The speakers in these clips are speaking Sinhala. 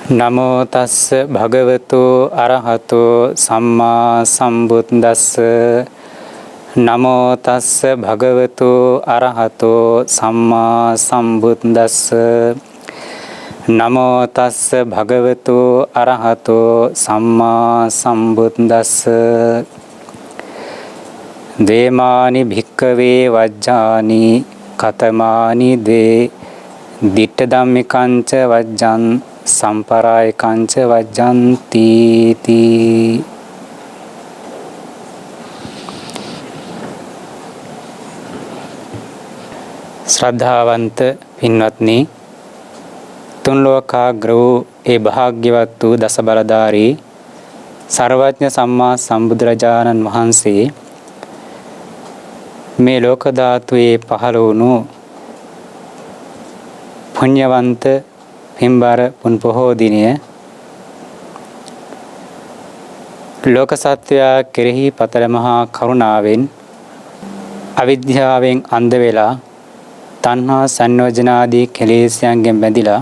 නමෝ තස්ස භගවතු අරහතෝ සම්මා සම්බුද්දස්ස. නමෝ තස්ස භගවතු අරහතෝ සම්මා සම්බුද්දස්ස. නමෝ තස්ස භගවතු අරහතෝ සම්මා සම්බුද්දස්ස. දේමානි භික්කවේ වජ්ජානි කතමානි දේ දිට්ඨ ධම්මිකංච වජ්ජං සම්පරායකංච වජ්ජන්ති තී. ශ්‍රද්ධාවන්ත පින්වත්නි, තුන් ලෝකාග්‍ර වූ ඒ භාග්‍යවත් වූ දස බලධාරී සර්වඥ සම්මා සම්බුදුරජාණන් වහන්සේ මේ ලෝක ධාතුවේ පහළ වුණු පුණ්‍යවන්ත පින්බර පුන් පොහෝ දිනය ලෝක සත්වයා කෙරෙහි පතර මහා කරුණාවෙන් අවිද්‍යාවෙන් අන්ධ වෙලා තණ්හා සංයෝජනාදී කෙලෙස්යන්ගෙන් බැඳිලා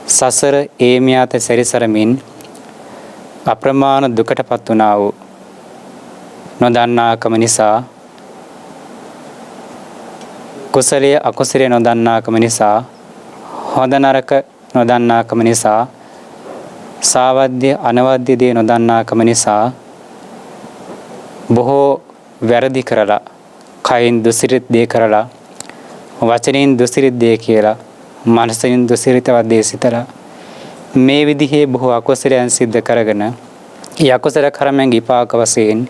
සසර ඒමියාත සැරිසරමින් අප්‍රමාණ දුකටපත් වුණා වූ නොදන්නාකම නිසා, කුසලයේ අකුසලයේ නොදන්නාකම නිසා, හොඳ නරක නොදන්නාකම නිසා, සාවද්‍ය අනවද්‍ය දේ නොදන්නාකම නිසා බොහෝ වැරදි කරලා, කයින් දුසිරිත දේ කරලා, වචනෙන් දුසිරිත දේ කියලා, මනසෙන් දුසිරිතවත් දේ සිතලා මේ විදිහේ බොහෝ අකුසලයන් සිද්ධ කරගෙන ඒ අකුසල කර්මයන් විපාක වශයෙන්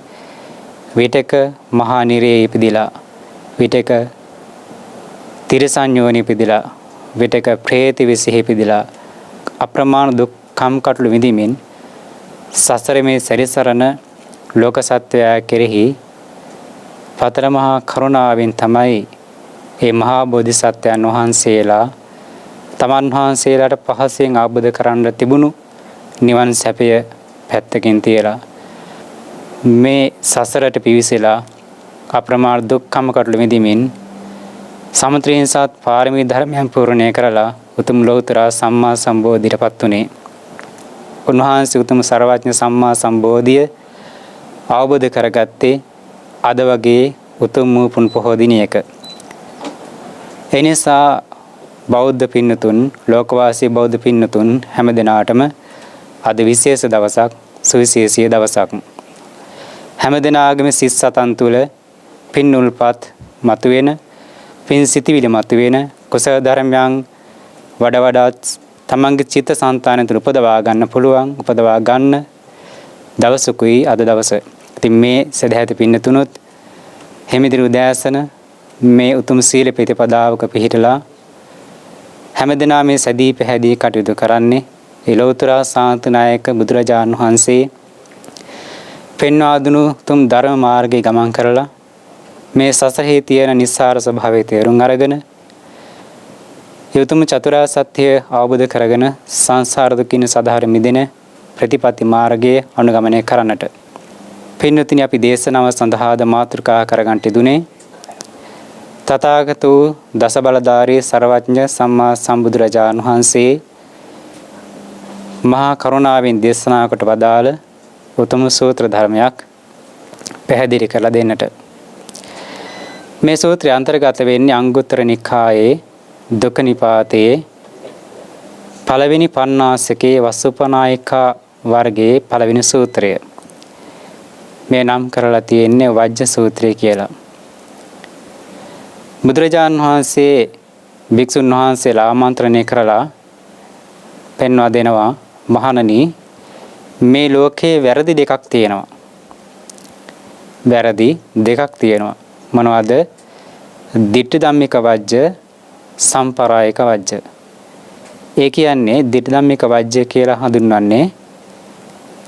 විතක මහා නිරේ ඉපදිලා, විතක තිරසන් යෝනි ඉපදිලා, විතක ප්‍රේත විසෙහි ඉපදිලා අප්‍රමාණ දුක් කම්කටොළු විඳිමින් සසර මේ සැරිසරන ලෝක සත්වයා කෙරෙහි පතර මහා කරුණාවෙන් තමයි මේ මහා බෝධිසත්වයන් වහන්සේලා තමන් වහන්සේලාට පහසෙන් ආબોධ කරන්න තිබුණු නිවන් සැපය පැත්තකින් තියලා මේ සසරට පිවිසලා අප්‍රමාණ දුක් කම්කටොළු විඳිමින් සමත්‍රිහිංසත් පාරමී ධර්මයන් පූර්ණය කරලා උතුම් ලෞතර සම්මා සම්බෝධියටපත් උනේ. උන්වහන්සේ උතුම් සර්වඥ සම්මා සම්බෝධිය අවබෝධ කරගත්තේ අද වගේ උතුම් වූ පුන් පොහෝ දිනයක. එනිසා බෞද්ධ පින්නතුන්, ලෝකවාසී බෞද්ධ පින්නතුන් හැම දිනාටම අද විශේෂ දවසක්, සුවිශේෂී දවසක්. හැම දිනාගම සිත් සතන් තුළ පින් උල්පත් මතුවෙන, පින් සිතිවිලි මතුවෙන, කුසල ධර්මයන් වඩාත් තමන්ගේ චිත්ත සංතානය තුළ උපදවා ගන්න පුළුවන්, උපදවා ගන්න දවසකුයි අද දවස. ඉතින් මේ සදහැති පින්නතුනොත් හිමිදිරි උදෑසන මේ උතුම් සීල ප්‍රතිපදාවක පිහිටලා හැමදෙනා මේ සැදී පැහැදී කටයුතු කරන්නේ ඒ ලෞතර සාන්තනායක බුදුරජාණන් වහන්සේ පෙන්වා දුණු තුම් ධර්ම මාර්ගයේ ගමන් කරලා මේ සසරේ තියෙන නිස්සාර ස්වභාවය තේරුම් අරගෙන යතුම් චතුරාර්ය සත්‍ය අවබෝධ කරගෙන සංසාර දුකින් සදාහර මිදෙන ප්‍රතිපatti මාර්ගයේ අනුගමනය කරන්නට. පින්වත්නි, අපි දේශනාව සඳහාද මාතෘකා කරගන්නට දුනේ තථාගත වූ දස බලධාරී සර්වඥ සම්මා සම්බුදුරජාණන් වහන්සේ මහා කරුණාවෙන් දේශනා කොට වදාළ උතුම් සූත්‍ර ධර්මයක් පැහැදිලි කරලා දෙන්නට. මේ සූත්‍රය අන්තර්ගත වෙන්නේ අංගුත්තර නිකායේ දුක්ඛ නිපාතයේ පළවෙනි පඤ්ඤාසකේ වස්සුපනායිකා වර්ගයේ පළවෙනි සූත්‍රය. මේ නම් කරලා තියෙන්නේ වජ්ජ සූත්‍රය කියලා. බුදුරජාණන් වහන්සේ භික්ෂුන් වහන්සේලා ආමන්ත්‍රණය කරලා පෙන්වා දෙනවා, මහණනි, මේ ලෝකේ වැරදි දෙකක් තියෙනවා. වැරදි දෙකක් තියෙනවා. මොනවද? දිට්ඨි ධම්මික වජ්ජ, සම්පරායක වජ්ජ. ඒ කියන්නේ දිට්ඨි ධම්මික වජ්ජ කියලා හඳුන්වන්නේ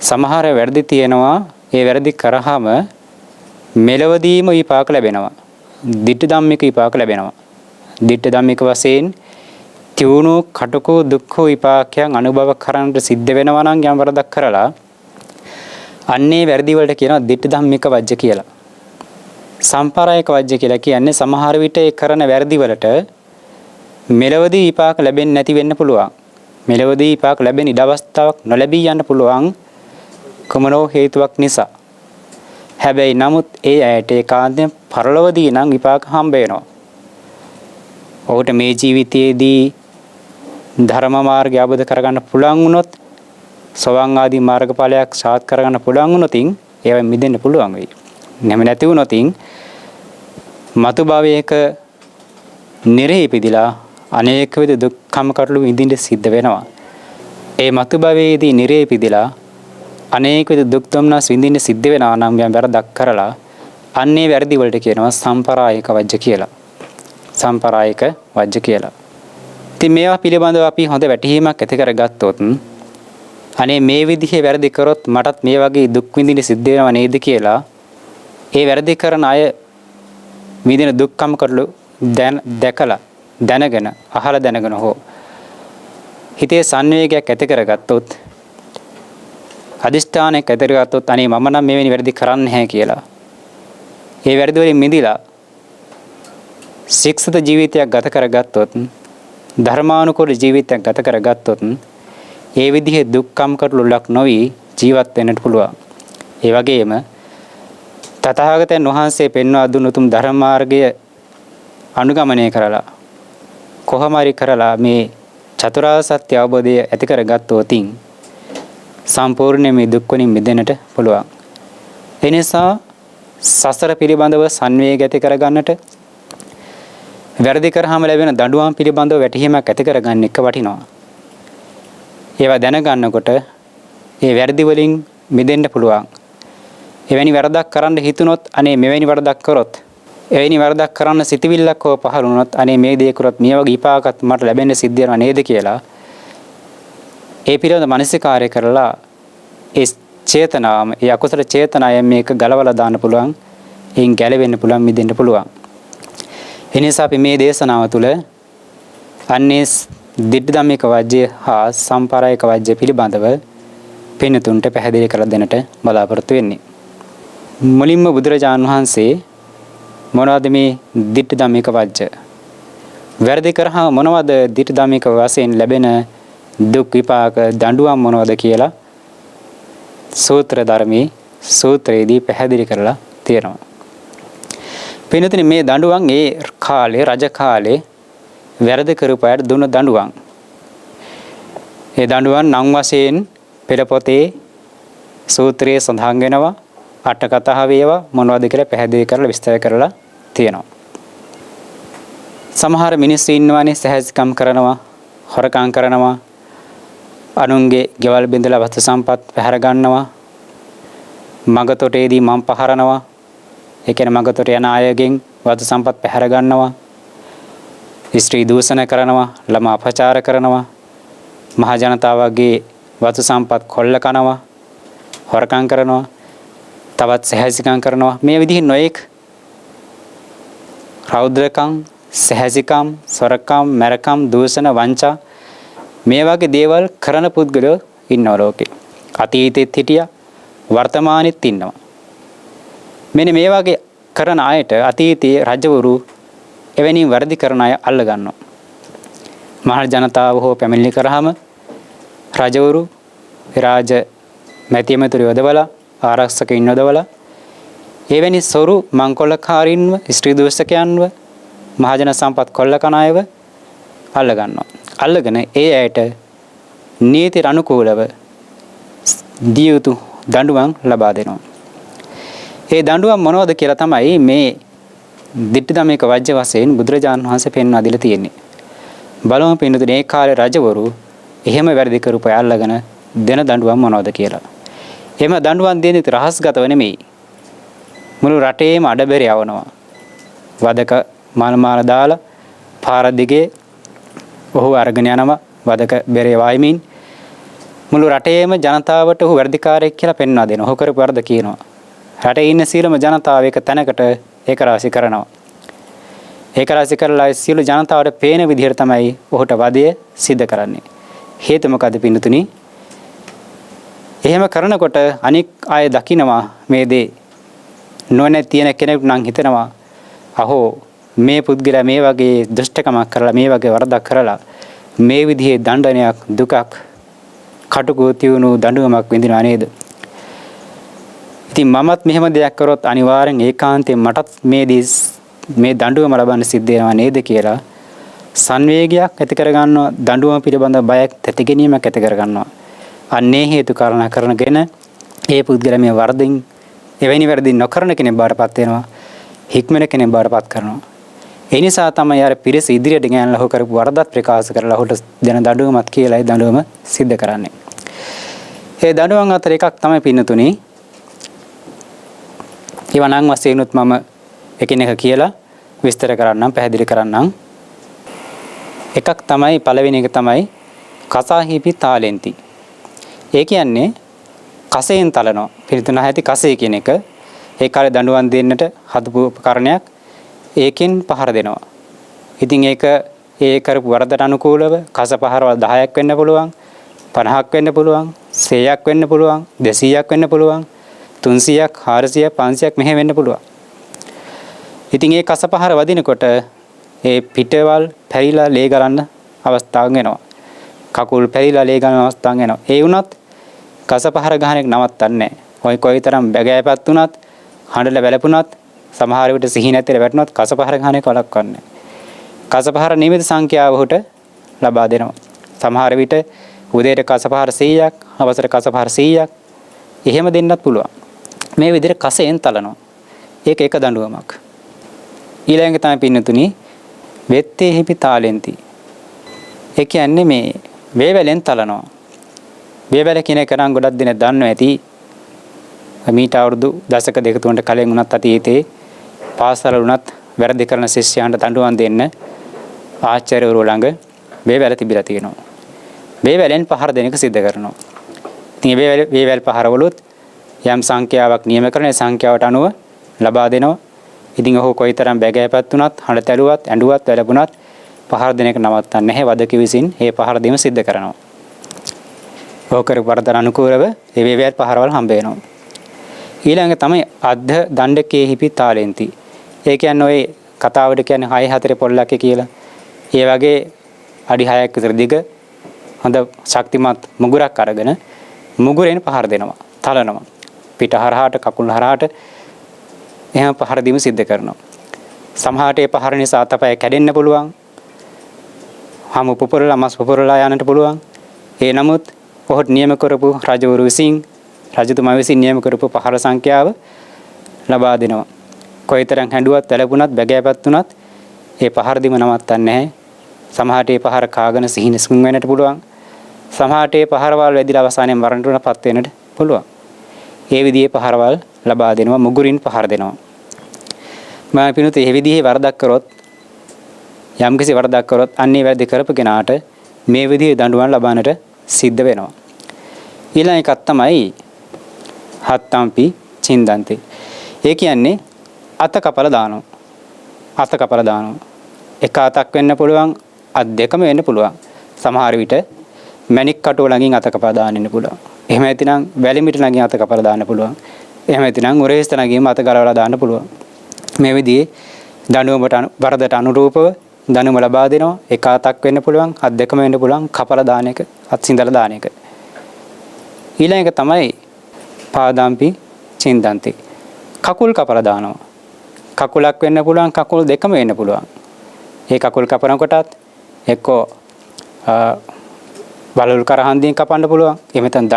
සමහර වැරදි තියෙනවා. ඒ වැරදි කරාම මෙලවදීම විපාක ලැබෙනවා. දිට්ඨි ධම්මික විපාක ලැබෙනවා. දිට්ඨි ධම්මික වශයෙන් තියුණු කටුක දුක්ඛ විපාකයන් අනුභව කරන්නට සිද්ධ වෙනවා නම් යම් වරදක් කරලා අන්නේ වැරදි වලට කියනවා දිට්ඨි ධම්මික වජ්ජ කියලා. සම්පරායක වජ්ජ කියලා කියන්නේ සමහර විට ඒ කරන වැරදි වලට මෙලවදී විපාක ලැබෙන්නේ නැති වෙන්න පුළුවන්. මෙලොවදී විපාක ලැබෙන ඉඩ අවස්ථාවක් නොලැබී යන්න පුළුවන් කුමනෝ හේතුවක් නිසා. හැබැයි නමුත් ඒ ඇයට ඒකාන්තයෙන් පරලොවදී නම් විපාක හම්බ වෙනවා. ඔහුට මේ ජීවිතයේදී ධර්ම මාර්ගය අවබෝධ කරගන්න පුළුවන් වුණොත්, සෝවාන් ආදී මාර්ගඵලයක් සාත් කරගන්න පුළුවන් වුණොත් ඒවෙන් මිදෙන්න පුළුවන් වෙයි. නැම නැති වුණොත් මතු භවයක නිරේ ඉපදිලා අනේක විද දුක්ඛම කටළු විඳින්න සිද්ධ වෙනවා. ඒ මතු භවයේදී නිරේ ඉපදිලා අනේක විද දුක් දුම්නස් විඳින්න සිද්ධ වෙනවා නම් යම් වැරදක් කරලා අන්නේ වැරදි වලට කියනවා සම්පරායික වජ්ජ කියලා. සම්පරායික වජ්ජ කියලා. ඉතින් මේවා පිළිබඳව අපි හොඳ වැටහීමක් ඇති කරගත්තොත් අනේ මේ විදිහේ වැරදි කරොත් මටත් මේ වගේ දුක් විඳින්න සිද්ධ වෙනව නේද කියලා ඒ වැරදි කරන අය විඳින දුක්ඛම කටළු දැකලා දැනගෙන අහලා දැනගෙන හෝ හිතේ සංවේගයක් ඇති කරගත්තොත් අදිෂ්ඨානයක් ඇති කරගත්තොත් අනේ මම නම් මෙවැනි වැරදි කරන්නේ නැහැ කියලා ඒ වැරදි වලින් මිදලා ශික්ෂිත ජීවිතයක් ගත කරගත්තොත් ධර්මානුකූල ජීවිතයක් ගත කරගත්තොත් ඒ විදිහේ දුක්ඛම් කටළු ලක් නොවි ජීවත් වෙන්නට පුළුවන්. ඒ වගේම තථාගතයන් වහන්සේ පෙන්වා දුන් උතුම් ධර්ම මාර්ගය අනුගමනය කරලා කොහොම හරි කරලා මේ චතුරාර්ය සත්‍ය අවබෝධය ඇති කරගත්තොත් සම්පූර්ණ මේ දුක් වලින් මිදෙන්නට පුළුවන්. ඒ නිසා සසර පිළිබඳව සංවේග ඇති කරගන්නට වැරදි කරාම ලැබෙන දඬුවම් පිළිබඳව වැටහීමක් ඇති කරගන්න එක වටිනවා. ඒවා දැනගන්නකොට ඒ වැරදි වලින් මිදෙන්න පුළුවන්. එවැනි වරදක් කරන්න හිතුනොත් අනේ මෙවැනි වරදක් කරොත් එවැනි වරදක් කරන්න සිතවිල්ලක් හෝ පහළ වුණොත් අනේ මේ දේ කරොත් මේ වගේ විපාකත් මට ලැබෙන්න සිද්ධ වෙනවා නේද කියලා ඒ පිළිබඳ මානසිකාර්ය කරලා ඒ චේතනාවම ඒ අකුසල චේතනාවෙන් මේක ගලවලා දාන්න පුළුවන්. එයින් ගැලවෙන්න පුළුවන්, මිදෙන්න පුළුවන්. එනිසා අපි මේ දේශනාව තුළ අන්නේ දිට්ඨි ධම්මික වජ්ජය හා සම්පරායික වජ්ජය පිළිබඳව පින්තුන්ට පැහැදිලි කර දෙන්නට බලාපොරොත්තු වෙන්නේ. මුලින්ම බුදුරජාණන් වහන්සේ මොනවද මේ දිට්ඨි ධම්මික වජ්ජ? වැරදි කරාම මොනවද දිට්ඨි ධම්මික වශයෙන් ලැබෙන දුක් විපාක දඬුවම් මොනවද කියලා සූත්‍ර ධර්මයේ සූත්‍රයේදී පැහැදිලි කරලා තියෙනවා. පින්තුනි මේ දඬුවම් ඒ කාලේ රජ කාලේ වැරදි කරපු අයට දුන්න දඬුවම්. ඒ දඬුවම් නම් වශයෙන් පෙර පොතේ සූත්‍රයේ සඳහන් වෙනවා. අට කතාවේ ඒවා මොනවද කියලා පැහැදිලි කරලා විස්තර කරලා තියෙනවා. සමහර මිනිස්සු ඉන්නවානේ සහැසිකම් කරනවා, හොරකම් කරනවා, අනුන්ගේ ගෙවල් බිඳලා වස්තු සම්පත් පැහැර ගන්නවා, මගතොටේදී මම් පහරනවා, ඒ කියන්නේ මගතොට යන අයගෙන් වස්තු සම්පත් පැහැර ගන්නවා, ස්ත්‍රී දූෂණ කරනවා, ළමා අපචාර කරනවා, මහ ජනතාවගේ වස්තු සම්පත් කොල්ල කනවා, හොරකම් කරනවා, තවත් සහැසිකම් කරනවා. මේ විදිහින් නොඑක් රෞද්‍රකම්, සහැසිකම්, සොරකම්, මරකම්, දූෂණ, වංචා මේ වගේ දේවල් කරන පුද්ගලයෝ ඉන්නවා ලෝකේ. අතීතෙත් හිටියා, වර්තමානෙත් ඉන්නවා. මෙන්න මේ වගේ කරන අයට අතීතයේ රජවරු එවැනි වර්ධි කරන අය අල්ල ගන්නවා. මහා ජනතාව හෝ පැමිණිලි කරාම රජවරු රාජ මැතිමතුරු යොදවලා ආරක්ෂකයින් යොදවලා එවැනි සොරු මංකොල්ලකාරීන්ව, ස්ත්‍රී දූෂකයන්ව, මහජන සම්පත් කොල්ල කන අයව අල්ල ගන්නවා. අල්ලගෙන ඒ ඇයට නීති අනුකූලව දිය යුතු දඬුවම් ලබා දෙනවා. ඒ දඬුවම් මොනවද කියලා තමයි මේ දිට්ඨි ධම්මික වජ්ජ වශයෙන් බුදුරජාණන් වහන්සේ පෙන්වා දීලා තියෙන්නේ. බලමු පින්නතුනේ ඒ කාලේ රජවරු එහෙම වැරදි කරපු අය අල්ලගෙන දෙන දඬුවම් මොනවද කියලා. එහෙම දඬුවම් දෙන්නේ රහස්ගතව නෙමෙයි. මුළු රටේම අඩබෙර යවනවා. වදක මාල දාලා පාර දිගේ ඔහු අරගෙන යනවා වදක බෙරේ වයිමින් මුළු රටේම ජනතාවට ඔහු වැඩිකාරයෙක් කියලා පෙන්වා දෙනවා. ඔහු කරපු වරද කියනවා. රටේ ඉන්න සියලුම ජනතාව එක තැනකට ඒකරාශී කරනවා. ඒකරාශී කරලා සියලු ජනතාවට පේන විදිහට තමයි ඔහුට වදය සිද්ධ කරන්නේ. හේතුව මොකද පින්තුනි? එහෙම කරනකොට අනික් අය දකිනවා මේ දේ නොනේ තියෙන කෙනෙක් නම් හිතනවා අහෝ මේ පුද්ගලයා මේ වගේ දුෂ්ටකමක් කරලා මේ වගේ වරදක් කරලා මේ විදිහේ දණ්ඩනයක් දුකක් කටුක තියුණු දඬුවමක් විඳිනවා නේද? ඉතින් මමත් මෙහෙම දෙයක් කරොත් අනිවාර්යෙන් ඒකාන්තයෙන් මටත් මේ දඬුවම ලබන්න සිද්ධ වෙනවා නේද කියලා සංවේගයක් ඇති කර ගන්නවා. දඬුවම පිළිබඳ බයක් ඇති ගැනීමක් ඇති කර ගන්නවා. අන්නේ හේතු කාරණා කරනගෙන ඒ පුද්ගලයා මේ වරදින් එවැනි වැරදි නොකරන කෙනෙක් බාටපත් වෙනවා. හික්මන කෙනෙක් බාටපත් කරනවා. ඒ නිසා තමයි අර පිරිස ඉදිරියට ගෙනල්ලා ඔහු කරපු වරදත් ප්‍රකාශ කරලා ඔහුට දෙන දඬුවමත් කියලා ඒ දඬුවම සිද්ධ කරන්නේ. ඒ දඬුවම් අතර එකක් තමයි පින්නතුනි. ඊවණන් වශයෙන්ුත් මම එකිනෙක කියලා විස්තර කරන්නම්, පැහැදිලි කරන්නම්. එකක් තමයි පළවෙනි එක තමයි කසාහිපි තාලෙන්ති. ඒ කියන්නේ කසයෙන් තලනවා. පිළිතුන හැටි කසය කියන එක ඒ කාලේ දඬුවම් දෙන්නට හදපු උපකරණයක්. ඒකෙන් පහර දෙනවා. ඉතින් ඒක ඒ කරපු වරදට අනුකූලව කස පහරවල් 10ක් වෙන්න පුළුවන්, 50ක් වෙන්න පුළුවන්, 100ක් වෙන්න පුළුවන්, 200ක් වෙන්න පුළුවන්, 300ක්, 400ක්, 500ක් මෙහෙ වෙන්න පුළුවන්. ඉතින් ඒ කස පහර වදිනකොට ඒ පිටවල් පැරිලා ලේ ගලන්න අවස්ථාවක් එනවා. කකුල් පැරිලා ලේ ගලන අවස්ථාවක් එනවා. ඒ වුණත් කස පහර ගහන එක නවත්තන්නේ නැහැ. ඔය කොයිතරම් බැගෑපත් වුණත්, හඬල වැළපුණත්, සමහර විට සිහි නැතිව වැටුණත් කස පහර ගහන එක වළක්වන්නේ. කස පහර නියමිත සංඛ්‍යාව උහුට ලබා දෙනවා. සමහර විට උදේට කස පහර 100ක්, හවසට කස පහර 100ක් එහෙම දෙන්නත් පුළුවන්. මේ විදිහට කසයෙන් තලනවා. ඒක එක දඬුවමක්. ඊළඟ තමයි පින්නතුනි වෙත්තේ හිපි තාලෙන්ති. ඒ කියන්නේ මේ වේවැලෙන් තලනවා. වේවැල කියන එක නම් ගොඩක් දෙනෙක් දන්නවා ඇති. මීට අවුරුදු දශක දෙක තුනකට කලින් උනත් අතීතේ පාසල උනත් වැරදි කරන ශිෂ්‍යයන්ට දඬුවම් දෙන්න ආචාර්යවරු ළඟ වේවැල තිබිලා තියෙනවා. වේවැලෙන් පහර දෙන එක සිද්ධ කරනවා. ඉතින් වේවැල් පහරවලුත් යම් සංඛ්‍යාවක් නියම කරන සංඛ්‍යාවට අනුව ලබා දෙනවා. ඉතින් ඔහු කොයිතරම් බැගෑපත් වුණත්, හඬ තැළුවත්, ඇඬුවත්, වැළපුණත් පහර දෙන එක නවත්තන්නේ නැහැ. වදක විසින් මේ පහර දීම සිද්ධ කරනවා. ඔහු කර වරදට අනුකූලව ඒ වේවැල් පහරවල් හම්බ වෙනවා. ඊළඟ තමයි අද්ධ දණ්ඩකේ හිපි තාලෙන්ති. ඒ කියන්නේ ඔය කතාවට කියන්නේ 6-4 පොල්ලක් කියලා. ඒ වගේ අඩි 6ක් විතර දිග හොඳ ශක්තිමත් මුගුරක් අරගෙන මුගුරෙන් පහර දෙනවා, තලනවා. පිට හරහාට, කකුල් හරහාට එහෙම පහර දීම සිද්ධ කරනවා. සමහරට ඒ පහර නිසා අතපය කැඩෙන්න පුළුවන්. හමු පුපුරලා, මස් පුපුරලා යන්නට පුළුවන්. ඒ නමුත් ඔහුට නියම කරපු රජවරු විසින්, රජතුමා විසින් නියම කරපු පහර සංඛ්‍යාව ලබා දෙනවා. කොයිතරම් හැඬුවත්, වැළපුණත්, බැගෑපත් වුණත් ඒ පහර දීම නවත්තන්නේ නැහැ. සමහරට ඒ පහර කාගෙන සිහිනසුන් වෙන්නට පුළුවන්. සමහරට ඒ පහරවල් වැදිලා අවසානයේ මරණයටපත් වෙන්නට පුළුවන්. ඒ විදිහේ පහරවල් ලබා දෙනවා, මුගුරින් පහර දෙනවා. මම පිනුත් මේ විදිහේ වරදක් කරොත්, යම්කිසි වරදක් කරොත් අන්නේ වැරදි කරපු කෙනාට මේ විදිහේ දඬුවම් ලබන්නට සිද්ධ වෙනවා. ඊළඟ එකක් තමයි හත්තම්පි චින්දන්ති. ඒ කියන්නේ අත කපලා දානවා. අත කපලා දානවා. එක අතක් වෙන්න පුළුවන්, අත් දෙකම වෙන්න පුළුවන්. සමහර විට මැණික් කටුව ළඟින් අත කපලා දාන්න පුළුවන්. එහෙම නැතිනම් වැලිමිට ළඟින් අත කපලා දාන්න පුළුවන්. එහෙම නැතිනම් උරහිස්ත ළඟින් අත ගලවලා දාන්න පුළුවන්. මේ විදිහේ දඬුවමට වරදට අනුරූපව දඬුවම ලබා දෙනවා. එක අතක් වෙන්න පුළුවන්, අත් දෙකම වෙන්න පුළුවන්. කපලා දාන එක, අත් සිඳලා දාන එක. ඊළඟ එක තමයි පාදම්පි චින්දන්ති. කකුල් කපලා දානවා. කකුලක් වෙන්න පුළුවන්, කකුල් දෙකම වෙන්න පුළුවන්. ඒ කකුල් කපනකොටත් එක්කෝ වලලු කරහන්දියෙන් කපන්න පුළුවන්. එහෙම නැත්නම්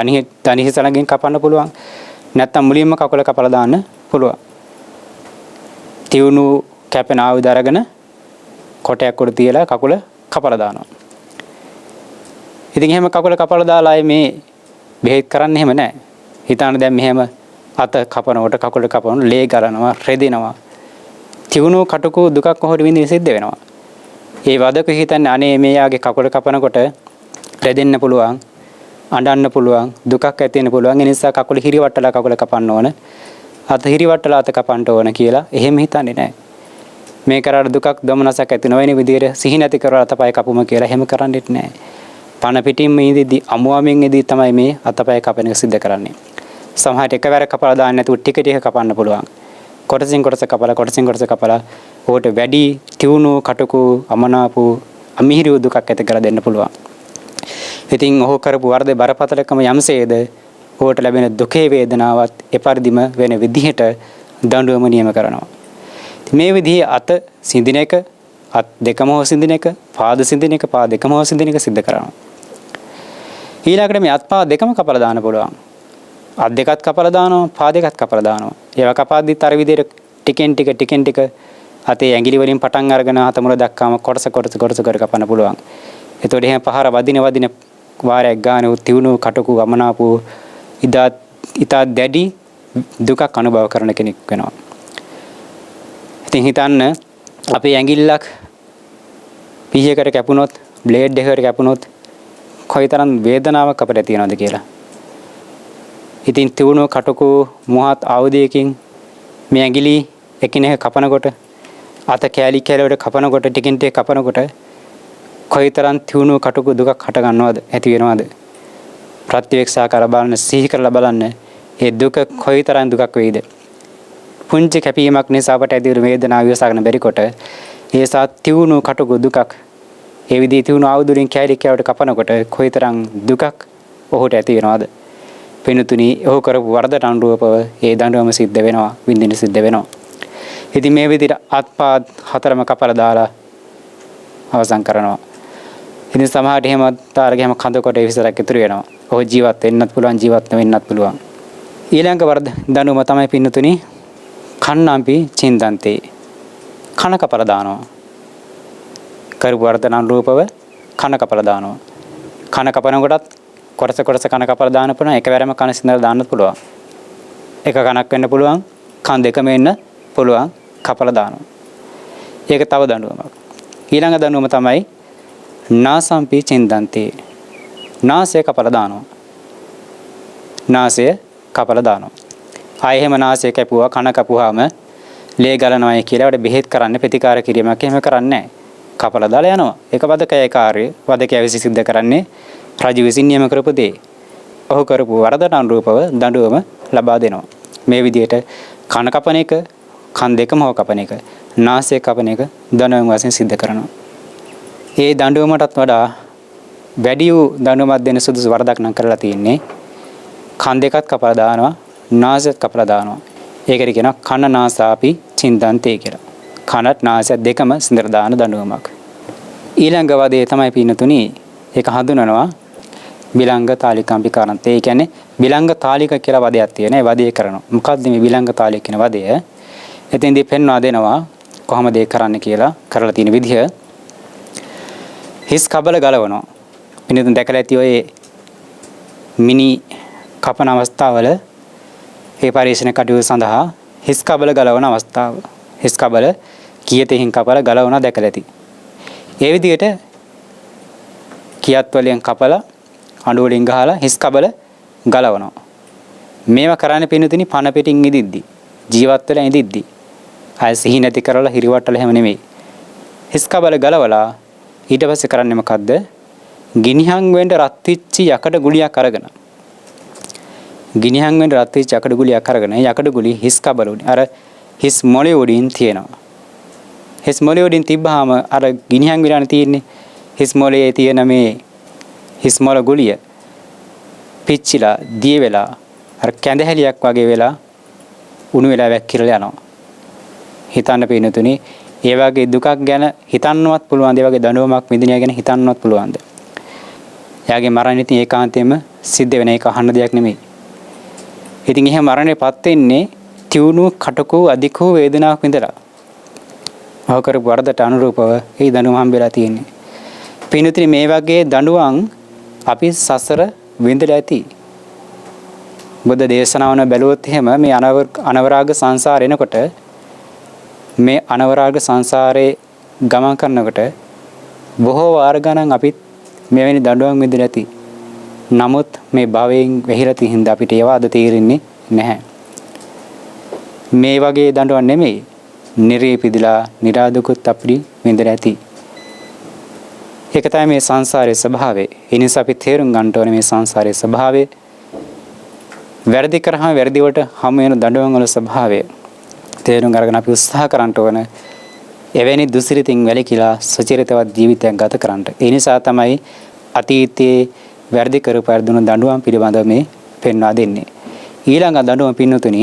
දණහිස ළඟින් කපන්න පුළුවන්. නැත්නම් මුලින්ම කකුල කපලා දාන්න පුළුවන්. තියුණු කැපෙන ආයුධ අරගෙන කොටයක් උඩ තියලා කකුල කපලා දානවා. ඉතින් එහෙම කකුල කපලා දාලා මේ බෙහෙත් කරන්නේ එහෙම නැහැ. හිතන්න දැන් මෙහෙම අත කපනකොට කකුල කපන ලේ ගලනවා, රෙදෙනවා. තියුණු කටුකු දුකක් කොහොමද විඳින්න සිද්ධ වෙනවා. ඒ වදක හිතන්නේ අනේ මෙයාගේ කකුල කපනකොට රෙදෙන්න පුළුවන්, අඬන්න පුළුවන්, දුකක් ඇති වෙන්න පුළුවන්. ඒ නිසා කකුල හිරිවට්ටලා කකුල කපන්න ඕන. අත හිරිවට්ටලා අත කපන්න ඕන කියලා එහෙම හිතන්නේ නැහැ. මේ කරාට දුකක් දොමනසක් ඇති නොවන විදිහට සිහි නැති කරලා අතපය කපුම කියලා එහෙම කරන්නේත් නැහැ. පණ පිටින්ම ඉඳිද්දි අමුවමින් ඉඳි තමයි මේ අතපය කපන එක සිද්ධ කරන්නේ. සමහරට එකවර කපලා දාන්න නැතුව ටික ටික කපන්න පුළුවන්. කොටසින් කොටස කපලා ඕට වැඩි තියුණු කටුකු අමනාපු අමිහිරි දුකක් ඇති කර දෙන්න පුළුවන්. ඉතින් ඔහු කරපු වරදේ බරපතලකම යම්සේද ඔහුට ලැබෙන දුකේ වේදනාවත් එපරිදිම වෙන විදිහට දඬුවම නියම කරනවා. මේ විදිහේ අත සිඳින එක, අත් දෙකම හෝ සිඳින එක, පාද සිඳින එක, පාද දෙකම හෝ සිඳින එක සිද්ධ කරනවා. ඊළඟට මේ අත් පා දෙකම කපලා දාන්න පුළුවන්. අත් දෙකත් කපලා දානවා, පා දෙකත් කපලා දානවා. ඒවා කපාද්දිත් අර විදිහට ටිකෙන් ටික අතේ ඇඟිලි වලින් පටන් අරගෙන අත මුල දක්වාම කොටස කර කපන්න පුළුවන්. එතකොට එහෙම පහර වදින වාරයක් ගන්න තියුණු කටකු අමනාපු ඉතා දැඩි දුකක් අනුභව කරන කෙනෙක් වෙනවා. ඉතින් හිතන්න අපේ ඇඟිල්ලක් පීයකට කැපුණොත්, බ්ලේඩ් එකකට කැපුණොත් කොයිතරම් වේදනාවක් අපිට තියෙනවද කියලා. ඉතින් තියුණු කටකු මොහත් ආයුධයකින් මේ ඇඟිලි එකිනෙක කපනකොට, අත කෑලි කෑලවට කපනකොට, ටිකින් ටික කපනකොට කොයිතරම් තියුණු කටකු දුකක් හට ගන්නවද, ඇති වෙනවද? ප්‍රත්‍යක්ෂා කර බලන්න, සිහි කරලා බලන්න ඒ දුක කොයිතරම් දුකක් වෙයිද? පුංචි කැපීමක් නිසා අපට ඇති වෙන වේදනාව විශ්වාසගෙන බැරි කොට ඒ සා තියුණු කටකු දුකක් ඒ විදිහේ තියුණු ආයුධුලින් කෑලි කෑවට කපනකොට කොයිතරම් දුකක් ඔහුට ඇති වෙනවද? පිනුතුනි, ඔහු කරපු වරදට අනුරූපව ඒ දඬුවම සිද්ධ වෙනවා, විඳින්න සිද්ධ වෙනවා. ඉතින් මේ විදිහට අත්පාද හතරම කපලා දාලා අවසන් කරනවා. ඉතින් සමහරට එහෙම තාරගෙම කඳ කොට විසරක් ඉතුරු වෙනවා. ඔහු ජීවත් වෙන්නත් පුළුවන්, ජීවත් වෙන්නත් පුළුවන්. ඊළඟ වරද දඬුවම තමයි පින්නතුනි කන්නම්පි චින්දන්තේ. කන කපලා දානවා. කරපු වරදට අනුරූපව කන කපලා දානවා. කන කපනකොටත් කොටස කන කපලා දාන්න පුළුවන්. එකවරම කන සිඳලා දාන්නත් පුළුවන්. එක කනක් වෙන්න පුළුවන්, කන් දෙකම වෙන්න පුළුවන්. කපලා දානවා. ඒක තව දඬුවමක්. ඊළඟ දඬුවම තමයි නාසම්පි චින්දන්තේ. නාසය කපලා දානවා. නාසය කපලා දානවා. ආයෙ එහෙම නාසය කැපුවා, කන කපුවාම ලේ ගලනවායි කියලා වල බෙහෙත් කරන්න, ප්‍රතිකාර කිරීමක් එහෙම කරන්නේ නැහැ. කපලා දාලා යනවා. ඒක වදකයේ කාර්යය. වදකයේ විසි සිද්ධ කරන්නේ රජු විසින් නියම කරපු දේ. ඔහු කරපු වරදට අනුරූපව දඬුවම ලබා දෙනවා. මේ විදිහට කන කපන එක, කන් දෙකම හෝ කපන එක, නාසය කපන එක දඬුවම වශයෙන් සිද්ධ කරනවා. ඒ දඬුවමටත් වඩා වැඩි වූ දඬුවමක් දෙන සුදුසු වරදක් නම් කරලා තියෙන්නේ කන් දෙකත් කපලා දානවා, නාසයත් කපලා දානවා. ඒකට කියනවා කන නාසාපි චින්දන්තේ කියලා. කනත් නාසයත් දෙකම සිඳලා දාන දඬුවමක්. ඊළඟ වදේ තමයි පින්නතුනි, ඒක හඳුනනවා බිලංග තාලිකම්පි කාරන්තේ. ඒ කියන්නේ බිලංග තාලික කියලා වදයක් තියෙනවා. ඒ වදේ කරනවා. මොකක්ද මේ බිලංග තාලික කියන වදය? එතෙන්දී පෙන්වා දෙනවා කොහොමද ඒක කරන්න කියලා. කරලා තියෙන විදිහ හිස් කබල ගලවනවා. පින්නතුන් දැකලා ඇති ඔය මිනි කපන අවස්ථාවල ඒ පරිශන කටයුතු සඳහා හිස් කබල ගලවන අවස්ථාව. හිස් කබල කීයතෙන් කපලා ගලවන දැකලා ඇති. ඒ විදිහට කියත් වලින් කපලා අඬු වලින් ගහලා හිස් කබල ගලවනවා. මේවා කරන්න පින්නතුනි පන පිටින් ඉදිද්දි, ජීවත් වෙලා ඉදිද්දි. ආය සිහි නැති කරලා හිරිවට්ටල හැම නෙමෙයි. හිස් කබල ගලවලා ඊට පස්සේ කරන්නේ මොකද්ද? ගිනිහන් වෙන්න රත් වෙච්ච යකඩ ගුලියක් අරගෙන. ගිනිහන් වෙන්න රත් වෙච්ච යකඩ ගුලියක් අරගෙන යකඩ ගුලිය හිස් කබල උඩින් අර හිස් මොළේ උඩින් තියෙනවා. හිස් මොළේ උඩින් තිබ්බාම අර ගිනිහන් විලාන තියෙන්නේ හිස් මොළේ තියෙන මේ හිස් මොළ ගුලිය පිච්චිලා දිය වෙලා අර කැඳහැලියක් වගේ වෙලා උණු වෙලා වැක්කිරලා යනවා. හිතන්න පින්නතුනි, ඒ වගේ දුකක් ගැන හිතන්නවත් පුළුවන්, ඒ වගේ දඬුවමක් විඳින ගැන හිතන්නවත් පුළුවන්ද? එයාගේ මරණය ඉතින් ඒකාන්තයෙන්ම සිද්ධ වෙන එක අහන්න දෙයක් නෙමෙයි. ඉතින් එහෙම මරණයටපත් වෙන්නේ තියුණු කටකු අධිකෝ වේදනාවක් විඳලා. ඔහු කරපු වරදට අනුරූපව ඒ දඬුවම හම්බෙලා තියෙන්නේ. පින්නතුනි, මේ වගේ දඬුවම් අපි සසර විඳලා ඇති. බුද්ධ දේශනාවන බැලුවොත් එහෙම මේ අනවරාග සංසාර එනකොට, මේ අනවරාග සංසාරේ ගමන් කරනකොට බොහෝ වාර ගණන් අපිත් මෙවැනි දඬුවම් විඳලා ඇති. නමුත් මේ භවයෙන් වෙහිලා තියෙන හින්දා අපිට ඒවා අද තේරෙන්නේ නැහැ. මේ වගේ දඬුවම් නෙමෙයි, නිරේපිදලා නිරාදුකුත් අපිට විඳලා ඇති. ඒක තමයි මේ සංසාරයේ ස්වභාවය. ඒ නිසා අපි තේරුම් ගන්න ඕනේ මේ සංසාරයේ ස්වභාවය. වැරදි කරාම වැරදි වලට හැම වෙන දඬුවම් වල ස්වභාවය තේරුම් අරගෙන අපි උත්සාහ කරන්න ඕන එවැනි දුසිරිතින් වැළකීලා සුචරිතවත් ජීවිතයක් ගත කරන්නට. ඒ නිසා තමයි අතීතයේ වැරදි කරපු අය දුන දඬුවම් පිළිබඳව මේ පෙන්වා දෙන්නේ. ඊළඟ දඬුවම පින්නතුනි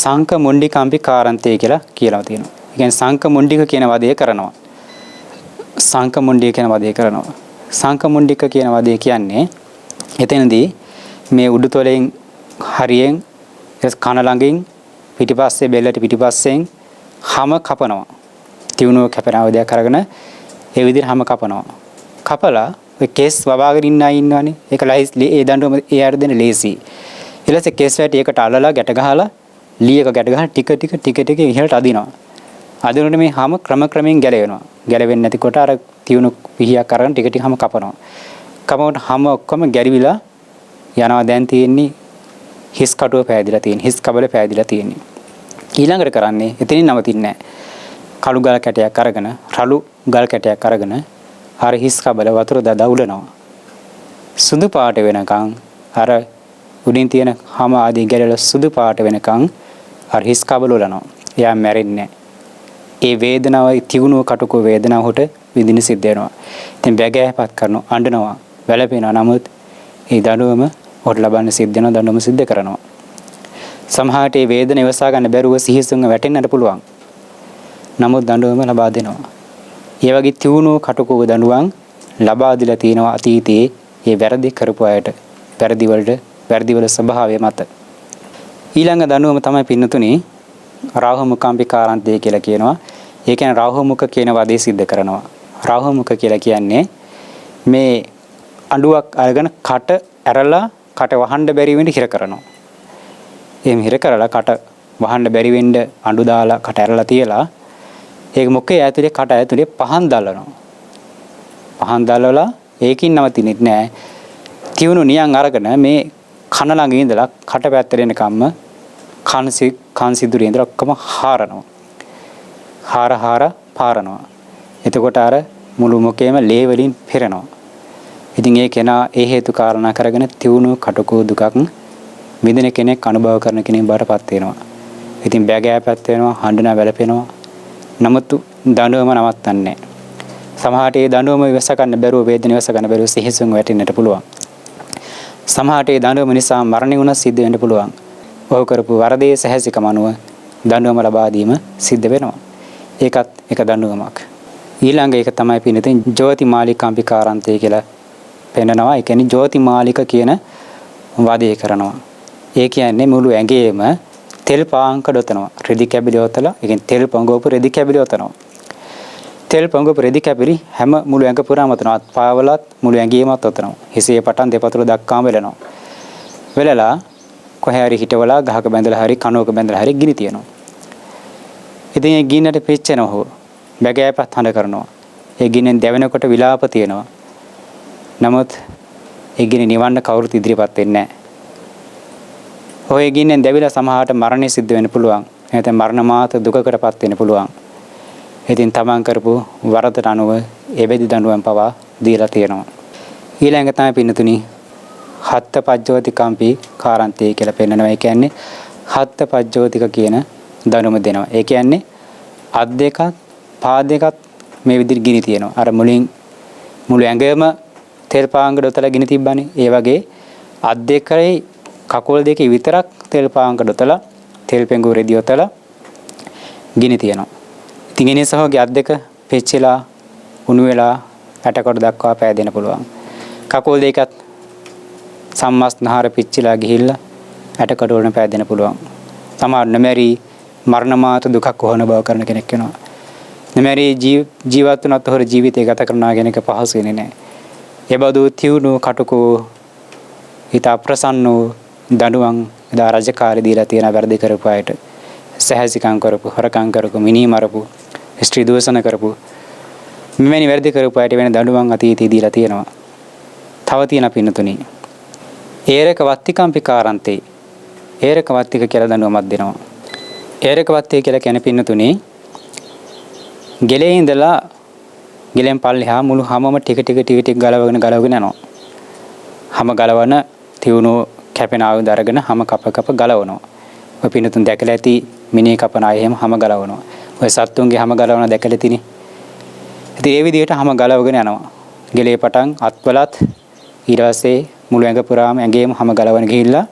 සංක මුණ්ඩිකම්පි කාරන්තේ කියලා කියනවා තියෙනවා. ඒ කියන්නේ සංක මුණ්ඩික කියන වදය කරනවා. සංක මුණ්ඩික කියන වදය කරනවා. සංක මුණ්ඩික කියන වදය කියන්නේ එතනදී මේ උඩුතොලෙන් හරියෙන් කන ළඟින් පිටිපස්සේ බෙල්ලට පිටිපස්සෙන් හැම කපනවා. තියුණුව කැපෙන අවධියක් අරගෙන ඒ විදිහට හැම කපනවා. කපලා ඔය කේස් වවාගෙන ඉන්න අය ඉන්නවනේ. ඒක ඒ දඬුවම ඒ අර දෙන ලේසි. ඊළඟට කේස් වැටි එකට අල්ලලා ගැට ගහලා ලී එක ගැට ගහලා ටික ඉහළට අදිනවා. අදිනකොට මේ හැම ක්‍රමයෙන් ගැලවෙනවා. ගැලවෙන්නේ නැතිකොට අර තියුණු පිහියක් අරගෙන ටික හැම කපනවා. කපනකොට හැම ඔක්කොම ගැරිවිලා යනවා. දැන් තියෙන්නේ හිස් කටුව පෑදිලා තියෙන්නේ. හිස් කබල පෑදිලා තියෙන්නේ. ඊළඟට කරන්නේ එතනින් නවතින්නේ නැහැ. කළු ගල් කැටයක් අරගෙන රළු ගල් කැටයක් අරගෙන අර හිස් කබල වතුර දදා උලනවා. සුදු පාට වෙනකන් අර උඩින් තියෙන හැම ආදී ගැලවල සුදු පාට වෙනකන් අර හිස් කබල උලනවා. එයා මැරෙන්නේ ඒ වේදනාව තියුණුව කටුක වේදනාවට විඳින සිද්ධ වෙනවා. ඉතින් බැගෑපත් කරනවා, අඬනවා, වැළපෙනවා. නමුත් ඒ දඬුවම ඔට ලබන්න සිද්ධ වෙනවා, දඬුවම සිද්ධ කරනවා. සමහරට මේ වේදන ඉවසා ගන්න බැරුව සිහිසුන්ව වැටෙන්නට පුළුවන්. නමුත් දඬුවම ලබා දෙනවා. ඒ වගේ තියුණුව කටුකෝ දඬුවම් ලබා දීලා තියෙනවා අතීතයේ මේ වැරදි කරපු අයට. වැරදි වල ස්වභාවය මත. ඊළඟ දඬුවම තමයි පින්නතුනි රාහුමුඛම්පි කාරන්තය කියලා කියනවා. ඒ කියන්නේ රාහුමුඛ කියන වදේ සිද්ධ කරනවා. රාහුමුඛ කියලා කියන්නේ මේ අඬුවක් අරගෙන කට ඇරලා කට වහන්න බැරි වෙන්න හිර කරනවා. එහෙම හිර කරලා කට වහන්න බැරි වෙන්න අඬු දාලා කට ඇරලා තියලා ඒක මොකේ ඇතුලේ කට ඇතුලේ පහන් දැල්ලනවා. පහන් දැල්වලා ඒකින් නවතින්නේ නැහැ. තියුණු නියන් අරගෙන මේ කන ළඟ ඉඳලා කට පැත්තට එනකම්ම කන් සිදුරේ ඉඳලා ඔක්කොම හාරනවා. හාර පාරනවා. එතකොට අර මුළු මුඛේම ලේ වලින් පෙරෙනවා. ඉතින් ඒ කෙනා ඒ හේතු කාරණා කරගෙන තියුණු කටකෝ දුකක් විඳින කෙනෙක් අනුභව කරන කෙනෙක් බාටපත් වෙනවා. ඉතින් බැගෑපත් වෙනවා, හඬන වැළපෙනවා. නමුත් දඬුවම නවත්තන්නේ නැහැ. සමහරට ඒ දඬුවම ඉවස ගන්න බැරුව වේදන ඉවස ගන්න බැරුව සිහිසුන් වැටෙන්නට පුළුවන්. සමහරට ඒ දඬුවම නිසා මරණය වුණා සිද්ධ වෙන්න පුළුවන්. ඔහු කරපු වරදේ සැහැසිකම අනුව දඬුවම ලබා දීම සිද්ධ වෙනවා. ඒකත් එක දඬුවමක්. ඊළඟ එක තමයි පින්නතින් ජෝතිමාලිකම්පි කාරන්තය කියලා පෙන්නනවා. ඒ කියන්නේ ජෝතිමාලික කියන වදේ කරනවා. ඒ කියන්නේ මුළු ඇඟේම තෙල් පාංක දොතනවා. රෙදි කැබිලි ඔතලා, ඒ කියන්නේ තෙල් පොඟවපු රෙදි කැබිලි ඔතනවා. තෙල් පොඟවපු රෙදි කැබිලි හැම මුළු ඇඟ පුරාම ඔතනවා. පාවලත් මුළු ඇඟේමත් ඔතනවා. හිසේ පටන් දෙපතුල දක්වාම වෙලනවා. වෙලලා කොහේ හරි හිටවලා ගහක බැඳලා හරි කණුවක බැඳලා හරි ගිනි තියනවා. ඉතින් ඒ ගින්නට පිච්චෙනවා. බැගෑපත් හඬ කරනවා. ඒ ගින්නෙන් දැවෙනකොට විලාප තියෙනවා. නමුත් ඒ ගින්න නිවන්න කවුරුත් ඉදිරියපත් වෙන්නේ නැහැ. ඔය ගින්නෙන් දැවිලා සමහරට මරණය සිද්ධ වෙන්න පුළුවන්. නැත්නම් මරණ මාත දුකකටපත් වෙන්න පුළුවන්. ඉතින් තමන් කරපු වරදට අනුව එබෙදි දඬුවම් පවා දීලා තියෙනවා. ඊළඟ තමයි පින්නතුනි හත්ත පජ්ජෝතිකම්පි කාරන්තේ කියලා පෙන්නනවා. ඒ කියන්නේ හත්ත පජ්ජෝතික කියන දඬුවම දෙනවා. ඒ කියන්නේ අත් දෙකත් පා දෙකත් මේ විදිහට ගිනි තියෙනවා. අර මුළු ඇඟම තෙල් පාංග දොතලා ගිනි තිබ්බනේ. ඒ වගේ අත් දෙකේ කකුල් දෙකේ විතරක් තෙල් පාංග දොතලා තෙල් පෙඟු රෙදි ඔතලා ගිනි තියෙනවා. ඉතින් ඒ නිසාගේ අත් දෙක පෙච්චිලා උණු වෙලා ඇටකොට දක්වා පෑදෙන්න පුළුවන්. කකුල් දෙකත් සම්මස්නහර පිච්චිලා ගිහිල්ලා ඇටකොට වලට පෑදෙන්න පුළුවන්. සමහර නැමරි මරණ මාත දුකක් වහන බව කරන කෙනෙක් වෙනවා. නැමරි ජීවත් වුණත් හොර ජීවිතය ගත කරනවා කියන එක පහසු වෙන්නේ නැහැ. ඒ බඳු තියුණු කටුකෝ හිත අප්‍රසන්න වූ දඬුවම් එදා රජකාරී දීලා තියෙන වැරදි කරපු අයට සැහැසිකම් කරපු, හොරකම් කරපු, මිනී මරපු, ස්ත්‍රී දූෂණ කරපු මෙවැනි වැරදි කරපු අයට වෙන දඬුවම් අතීතයේ දීලා තියෙනවා. තව තියෙන පින්නතුනි ඒරක වත්තිකම්පි කාරන්තේ ඒරක වත්තික කියලා දඬුවමක් දෙනවා. ඒරක වත්තික කියලා කියන පින්නතුනි ගෙලේ ඉඳලා ගෙලෙන් පල්ලෙහා මුළු හැමම ටික ගලවගෙන යනවා. හැම ගලවන තියුණු කැපෙන ආයුධ අරගෙන හැම කප ගලවනවා. ඔය පින්නතුන් දැකලා ඇති මිනිහ කපන අය එහෙම හැම ගලවනවා. ඔය සත්තුන්ගේ හැම ගලවන දැකලා තිනේ. ඉතින් ඒ විදිහට හැම ගලවගෙන යනවා. ගෙලේ පටන් අත්වලත් ඊට පස්සේ මුළු ඇඟ පුරාම ඇඟේම හැම ගලවන ගිහිල්ලා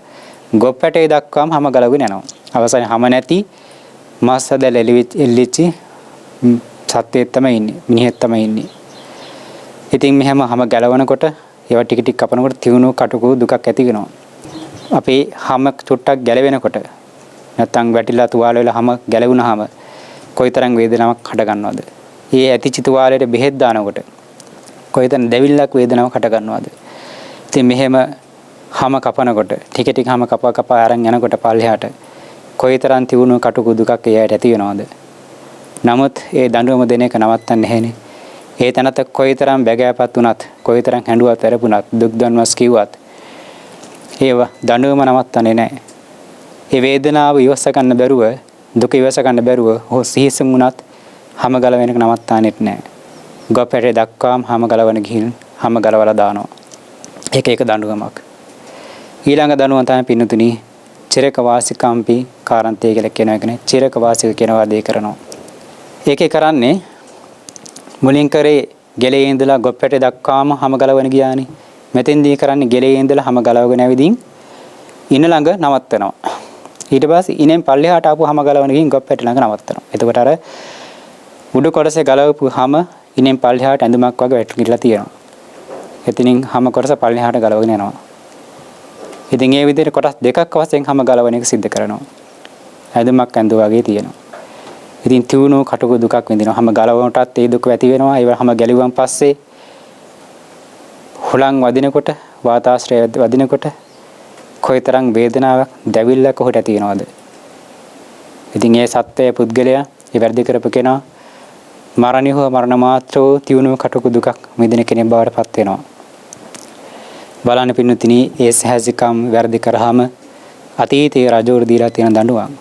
ගොප්පැටේ දක්වාම හැම ගලවගෙන යනවා. අවසානයේ හැම නැති මාස් හදලා එල්ලිච්චි සත්ත්වයෙක් තමයි ඉන්නේ. මිනිහෙක් තමයි ඉන්නේ. ඉතින් මෙහෙම හැම ගලවනකොට ඒවා ටික ටික කපනකොට තියුණු කටුකු දුකක් ඇති වෙනවා. අපේ හැම චුට්ටක් ගැලවෙනකොට නැත්තම් වැටිලා තුවාල වෙලා හැම ගැලවුණාම කොයිතරම් වේදනාවක් හට ගන්නවද? ඒ ඇතිචි තුවාලයට බෙහෙත් දානකොට කොයිතරම් දැවිල්ලක් වේදනාවක් හට ගන්නවද? ඉතින් මෙහෙම හැම කපනකොට ටික ටික හැම කපා අරන් යනකොට පල්ලෙහාට කොයිතරම් තියුණු කටුකු දුකක් එයාට ඇති වෙනවද? නමුත් ඒ දඬුවම දෙන එක නවත්තන්නේ නැහෙනේ. ඒ තැනත කොයිතරම් බැගෑපත් වුණත් කොයිතරම් හැඬුවත් වැරපුණත් දුක් දන්වස් කිව්වත් ඒව දඬුවම නවත්තන්නේ නැහැ. ඒ වේදනාව ඉවස ගන්න බැරුව දුක ඉවස ගන්න බැරුව ඔහු සිහිසම් වුණත් හැම ගලවෙන එක නවත්තන්නේත් නැහැ. ගොපැටේ දක්වාම හැම ගලවන ගිහින් හැම ගලවලා දානවා. ඒක දඬුවමක්. ඊළඟ දඬුවම තමයි පින්නතුනි චිරක වාසිකම්පි කාරන්තය කියලා කියන එකනේ. චිරක වාසික කියන වාදේ කරනවා. ඒකේ කරන්නේ මුලින් කරේ ගෙලේ ඉඳලා ගොප්පැටේ දක්වාම හැම ගලවන ගියානේ. මෙතෙන්දී කරන්නේ ගෙලේ ඉඳලා හැම ගලවගෙන ඇවිදින් ඉන ළඟ නවත්තනවා. ඊට පස්සේ ඉනෙන් පල්ලෙහාට ආපු හැම ගලවන ගිහින් ගොප්පැටේ ළඟ නවත්තනවා. එතකොට අර උඩු කොටසේ ගලවපු හැම ඉනෙන් පල්ලෙහාට ඇඳුමක් වගේ වැටිලා තියෙනවා. එතනින් හැම කොටස පල්ලෙහාට ගලවගෙන යනවා. ඉතින් ඒ විදිහට කොටස් දෙකක් වශයෙන් හැම ගලවන එක සිද්ධ කරනවා. ඇඳුමක් ඇඳුවා වගේ තියෙනවා. ඉතින් තියුණු කටුක දුකක් විඳිනවා. හැම ගලවනටත් ඒ දුක ඇති වෙනවා. ඒව හැම ගැලුවන් පස්සේ හුලං වදිනකොට වාතාශ්‍රය වදිනකොට කොයිතරම් වේදනාවක් දැවිල්ලක් ඔහුට ඇති වෙනවද? ඉතින් ඒ සත්‍යය පුද්ගලයා ඒ වැඩි කරපු කෙනා මරණිය හෝ මරණ මාත්‍රෝ තියුණු කටුක දුකක් විඳින කෙනෙක් බවට පත් වෙනවා. බලන්න පින්නතිනි ඒ සහජිකම් වැඩි කරාම අතීතයේ රජවරු දීලා තියෙන දඬුවම්.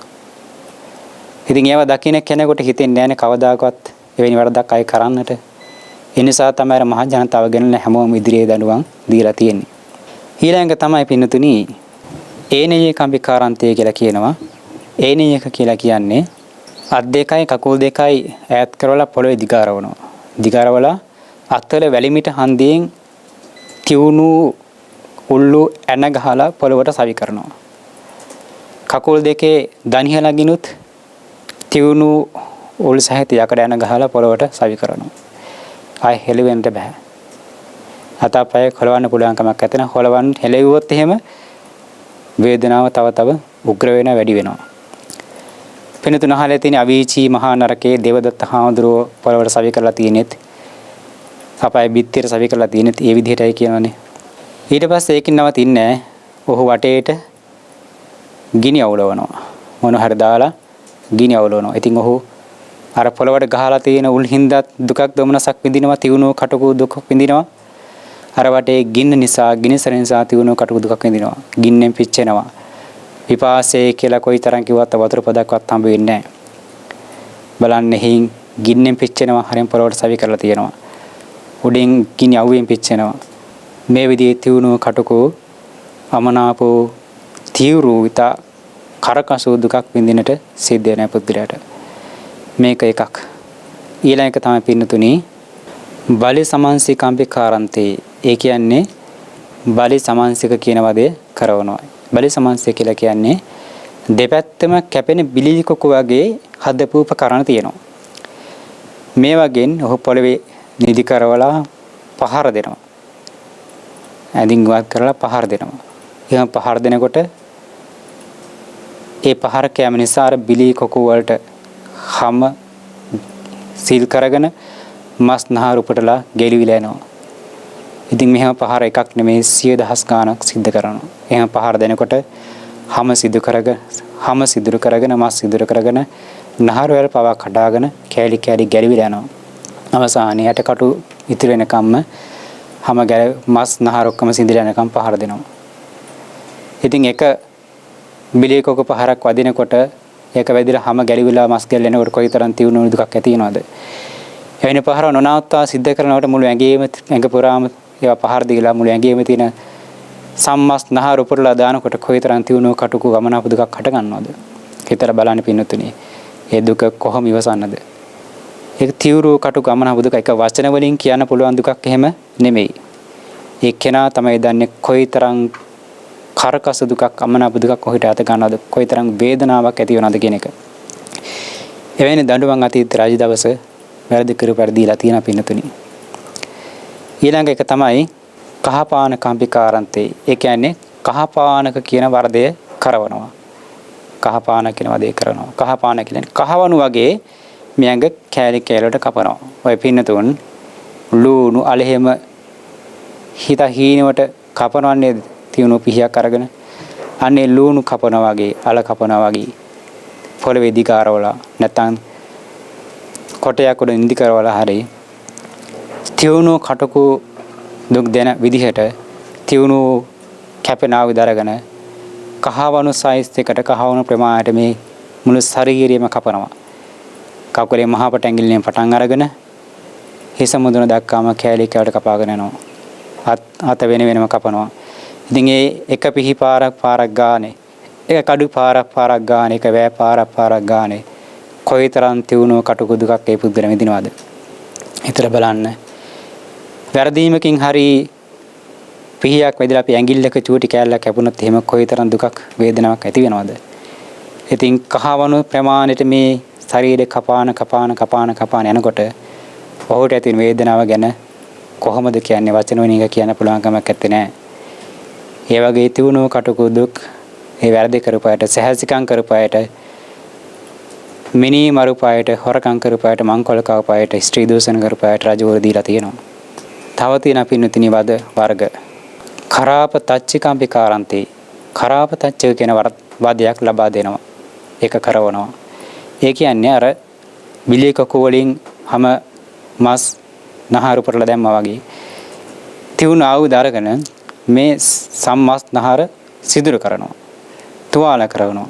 ඉතින් ඒවා දකින්න කෙනෙකුට හිතෙන්නේ නැහැ කවදාකවත් එවැනි වරදක් අය කරන්නට. ඒ නිසා තමයි මහ ජනතාව ගෙනල්ලා හැමෝම ඉදිරියේ දඬුවම් දීලා තියෙන්නේ. ඊළඟ තමයි පින්නතුනි ඒනීය කම්බිකාරන්තය කියලා කියනවා. ඒනීයක කියලා කියන්නේ අත් දෙකයි කකුල් දෙකයි ඈත් කරවලා පොළවේ දිගාරවනවා. දිගාරවලා අත්වල වැලිමිට හන්දියෙන් තියුණු උල්ලු ඇන ගහලා පොළවට සවි කරනවා. කකුල් දෙකේ දණිහ ලගිනුත් තියුණු උල් සහිත යකඩ ඇන ගහලා පොළවට සවි කරනවා. ආය හෙලවෙන්න බෑ. අතපය හොලවන්න පුළුවන් කමක් නැතන හොලවන්න හෙලෙව්වොත් එහෙම වේදනාව තව උග්‍ර වෙන වැඩි වෙනවා. පිනතුන අහලා තියෙන අවීචී මහා නරකයේ දේවදත්ත හාමුදුරුවෝ පොළවට සවි කරලා තියෙනෙත් අපයි බිත්තියට සවි කරලා තියෙනෙත් ඒ විදිහටයි කියනවානේ. ඊට පස්සේ ඒකින් නවතින්නේ නැහැ. ඔහු වටේට ගිනි අවුලවනවා. මොන හරි දාලා ගිනි අවුලවනවා. ඉතින් ඔහු අර පොළවට ගහලා තියෙන උල් හින්දා දුකක් දොමනසක් විඳිනවා. තියුණු කටුකු දුක් විඳිනවා. අර වටේ ගින්න නිසා ගිනිසර නිසා තියුණු කටුකු දුකක් විඳිනවා. ගින්නෙන් පිච්චෙනවා. පිපාසය කියලා කොයිතරම් කිව්වත් වතුර පොදක්වත් හම්බ වෙන්නේ නැහැ. බලන්න එහින් ගින්නෙන් පිච්චෙනවා. හරියම පොළවට සවි කරලා තියෙනවා. උඩින් ගිනි අවුවෙන් පිච්චෙනවා. මේ විදිහේ තියුණු කටුකු අමනාපෝ තීව්‍ර විත කරකසු දුකක් විඳිනට සිද්ධ වෙන පුද්ගලයාට මේක එකක්. ඊළඟ එක තමයි පින්නතුනි බලි සමාංශිකාම්පිකාරන්තේ. ඒ කියන්නේ බලි සමාංශික කියන වදේ කරවනවා. බලි සමාංශික කියලා කියන්නේ දෙපැත්තම කැපෙන බිලි කොකු වගේ හදපු උපකරණ තියෙනවා. මේ වගේන් ඔහු පොළවේ නිදි කරවලා පහර දෙනවා. ඇඳින් වත් කරලා පහර දෙනවා. එහෙනම් පහර දෙනකොට ඒ පහර කැම නිසා අර බිලි කොකු වලට හැම සීල් කරගෙන මස් නහර උපටලා ගෙලිවිලා යනවා. ඉතින් මෙහෙම පහර එකක් නෙමෙයි 100,000 ගාණක් සිද්ධ කරනවා. එහෙම පහර දෙනකොට හැම සිදුරු කරගෙන මස් සිදුරු කරගෙන නහර වල පවා කඩාගෙන කෑලි කෑලි ගෙලිවිලා යනවා. අවසානයේ යට කටු ඉතිරි වෙනකම්ම හැම මස් නහර ඔක්කොම සිඳිලා යනකම් පහර දෙනවා. ඉතින් එක බිලේකක පහරක් වදිනකොට ඒක වැදිලා හැම ගැලිවිලා මස් ගැලෙනකොට කොයිතරම් තියුණු දුකක් ඇති වෙනවද? එවැනි පහර නොනවත්වා සිද්ධ කරනකොට මුළු ඇඟ පුරාම ඒවා පහර දීලා මුළු ඇඟේම තියෙන සම්මස් නහර උපරලා දානකොට කොයිතරම් තියුණු කටුකු ගමනාප දුකක් හට ගන්නවද? හිතලා බලන්න පින්නතුනි. ඒ දුක කොහොම ඉවසන්නද? ඒක තීව්‍ර කටු ගමන දුක එක වචන වලින් කියන්න පුළුවන් දුකක් එහෙම නෙමෙයි. ඒ කෙනා තමයි දන්නේ කොයිතරම් කරකස දුකක් අමනාප දුකක් කොහෙට අත ගන්නවද, කොයිතරම් වේදනාවක් ඇති වෙනවද කියන එක. එවැනි දඬුවම් අතීත රජ දවස වැරදි කරපර දීලා තියෙන පින්නතුනි. ඊළඟ එක තමයි කහපාන කම්පිකාරන්තේ. ඒ කියන්නේ කහපානක කියන වරදය කරවනවා. කහපාන කියන වදේ කරනවා. කහපාන කියන්නේ කහවණු වගේ මියඟ කෑලි කෑලට කපනවා. ඔය පින්නතුන් ලුණු අලෙහෙම හිත හීනවට කපනවන්නේ තියුණු පිහියක් අරගෙන. අන්නේ ලුණු කපනවා වගේ, අල කපනවා වගේ පොළවේ දිකාරවලා නැත්නම් කොටයක් උඩ ඉඳි කරවලා හරි තියුණු කටකු දුක් දෙන විදිහට තියුණු කැපෙන ආයුධ කහවණු සයිස් එකට කහවණු ප්‍රමාණයට මේ මුළු ශරීරයම කපනවා. කකුලේ මහා පටැඟිල්ලෙන් පටන් අරගෙන හිස මුදුන දක්වාම කෑලි කෑවට කපාගෙන යනවා. අත වෙන වෙනම කපනවා. ඉතින් ඒ එක පිහි පාරක් ගානේ, එක කඩු පාරක් ගානේ, එක වැය පාරක් ගානේ කොයිතරම් තියුණු කටුක දුකක් ඒ පුදුර විඳිනවද? හිතලා බලන්න. වැරදීමකින් හරි පිහියක් වැදිලා අපි ඇඟිල්ලක චූටි කෑල්ලක් කැපුණොත් එහෙම කොයිතරම් දුකක් වේදනාවක් ඇති වෙනවද? ඉතින් කහවණු ප්‍රමාණයට මේ ශරීරේ කපාන යනකොට ඔහුට ඇති වේදනාව ගැන කොහොමද කියන්නේ? වචන වලින් කියන්න පුළුවන් කමක් නැත්තේ. ඒ වගේ තියුණු කටුක දුක් ඒ වැරදි කරපායට, සහසිකම් කරපායට, මිනී මරුපායට, හොරකම් කරපායට, මංකොල කවපායට, ස්ත්‍රී දූෂණ කරපායට රජවරු දීලා තියෙනවා. තව තියෙන පින්නතිනි වද වර්ග. kharaapa tachchikampikarante. kharaapa tachchක කියන වදයක් ලබා දෙනවා. ඒක කරවනවා. ඒ කියන්නේ අර බිලී කකු වලින් හැම මස් නහර උපරලා දැම්මා වගේ තියුණු ආයුධ අරගෙන මේ සම්මස් නහර සිදුරු කරනවා. තුවාල කරනවා.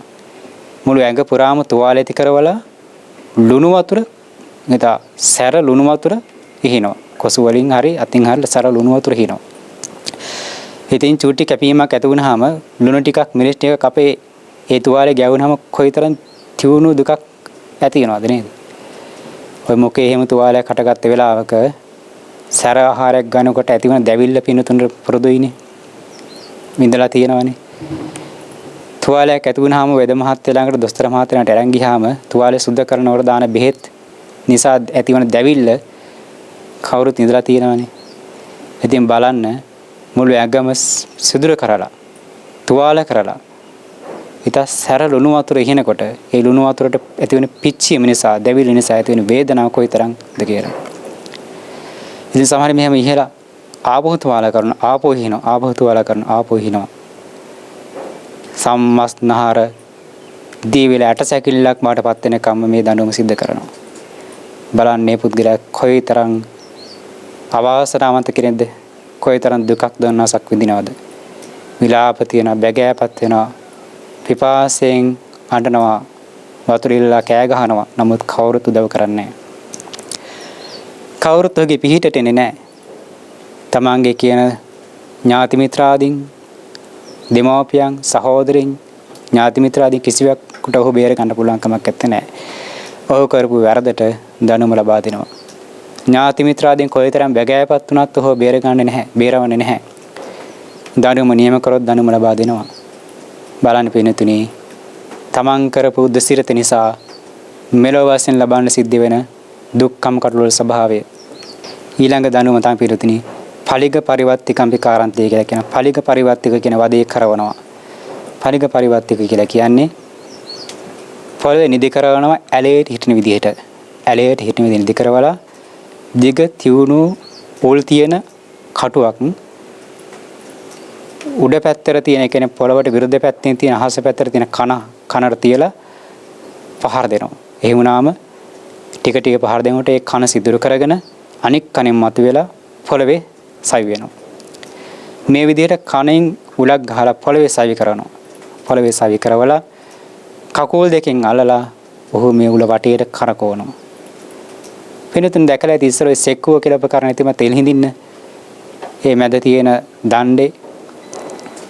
මුළු ඇඟ පුරාම තුවාල ඇති කරවලා ලුණු වතුර නැතා සැර ලුණු වතුර ඉහිනවා. කොසු වලින් හරි අතින් හරි සැර ලුණු වතුර ඉහිනවා. ඉතින් චූටි කැපීමක් ඇති වුනහම ලුණු ටිකක් මිරිස් ටිකක් අපේ ඒ තුවාලේ ගැවුනහම කොයිතරම් තියුණු දුකක් ඇති වෙනවද නේද? ඔය මොකේ එහෙම තුවාලයක් හටගත්ත වෙලාවක සැර ආහාරයක් ගන්නකොට ඇති වෙන දැවිල්ල පිනතුන පුරුදුයිනේ. විඳලා තියෙනවනේ. තුවාලයක් ඇති වුනහම වේද මහත්තයා ළඟට දොස්තර මහත්තයාට අරන් ගියාම තුවාලේ සුද්ධ කරනකොට දාන බෙහෙත් නිසා ඇතිවන දැවිල්ල කවුරුත් ඉඳලා තියෙනවනේ. ඉතින් බලන්න මුළු ඇඟම සිදුර කරලා තුවාල කරලා ඊට සැර ලුණු වතුර ඉහිනකොට ඒ ලුණු වතුරට ඇතිවන පිච්චීම නිසා දැවිල්ල නිසා ඇතිවන වේදනාව කොයිතරම්ද කියලා. ඉතින් සමහර මෙහෙම ඉහලා ආපහු තුවාල කරන ආපහු ඉහිනවා ආපහු තුවාල කරන ආපහු ඉහිනවා. සම්මස්නහර දීවිල ඇට සැකිල්ලක් මාටපත් වෙන කම්ම මේ දඬුවම සිද්ධ කරනවා. බලන්නේ පුද්ගලයා කොයිතරම් අවාසනාවන්ත කෙනෙක්ද? කොයිතරම් දුකක් දන්නසක් විඳිනවද? විලාප තියෙනවා, බැගෑපත් වෙනවා, පිපාසයෙන් අඬනවා, වතුර ඉල්ලලා කෑ ගහනවා. නමුත් කවුරුත් උදව් කරන්නේ නැහැ. කවුරුත් ඔහුගේ පිහිටට එන්නේ නැහැ. තමන්ගේ කියන ඥාති මිත්‍රාදීන්, දෙමව්පියන්, සහෝදරින්, ඥාති මිත්‍රාදීන් කිසිවෙකුට ඔහු බේර ගන්න පුළුවන් කමක් නැත්තේ. ඔහු කරපු වැරදට දඬුවම ලබා දෙනවා. ඥාති මිත්‍රාදීන් කොයිතරම් බැගෑපත් වුණත් ඔහු බේරගන්නේ නැහැ, බේරවන්නේ නැහැ. දඬුවම නියම කරොත් දඬුවම ලබා දෙනවා. බලන්න පින්නතුනි, තමන් කරපු දුසිරත නිසා මෙලොව වශයෙන් ලබන්න සිද්ධ වෙන දුක්ඛම් කටුවල ස්වභාවය. ඊළඟ දඬුවම තමයි පින්නතුනි ඵලිග පරිවර්තිකම්පිකාරන්තය කියලා කියන ඵලිග පරිවර්තික කියන වදේ කරවනවා. ඵලිග පරිවර්තික කියලා කියන්නේ පොළවේ නිදි කරවනවා ඇලයට හිටින විදිහට. ඇලයට හිටින විදිහට නිදි කරවලා දිග තියුණු පොල් තියෙන කටුවක් උඩ පැත්තට තියෙන කියන්නේ පොළවට විරුද්ධ පැත්තෙන් තියෙන අහස පැත්තට තියෙන කනට තියලා පහර දෙනවා. එහෙම වුණාම ටික ටික පහර දෙනකොට ඒ කන සිදුරු කරගෙන අනික් කනෙන් මතුවෙලා පොළවේ සවි වෙනවා. මේ විදිහට කනෙන් උලක් ගහලා පොළවේ සවි කරනවා. පොළවේ සවි කරවලා කකුල් දෙකෙන් අල්ලලා ඔහු මේ උල වටේට කරකවනවා. වෙනතුන් දැකලා ඇති ඉස්සර ඔය සෙක්කුව කියලා ප්‍රකාරණ ඉතින් තෙල් හිඳින්න. මේ මැද තියෙන දණ්ඩේ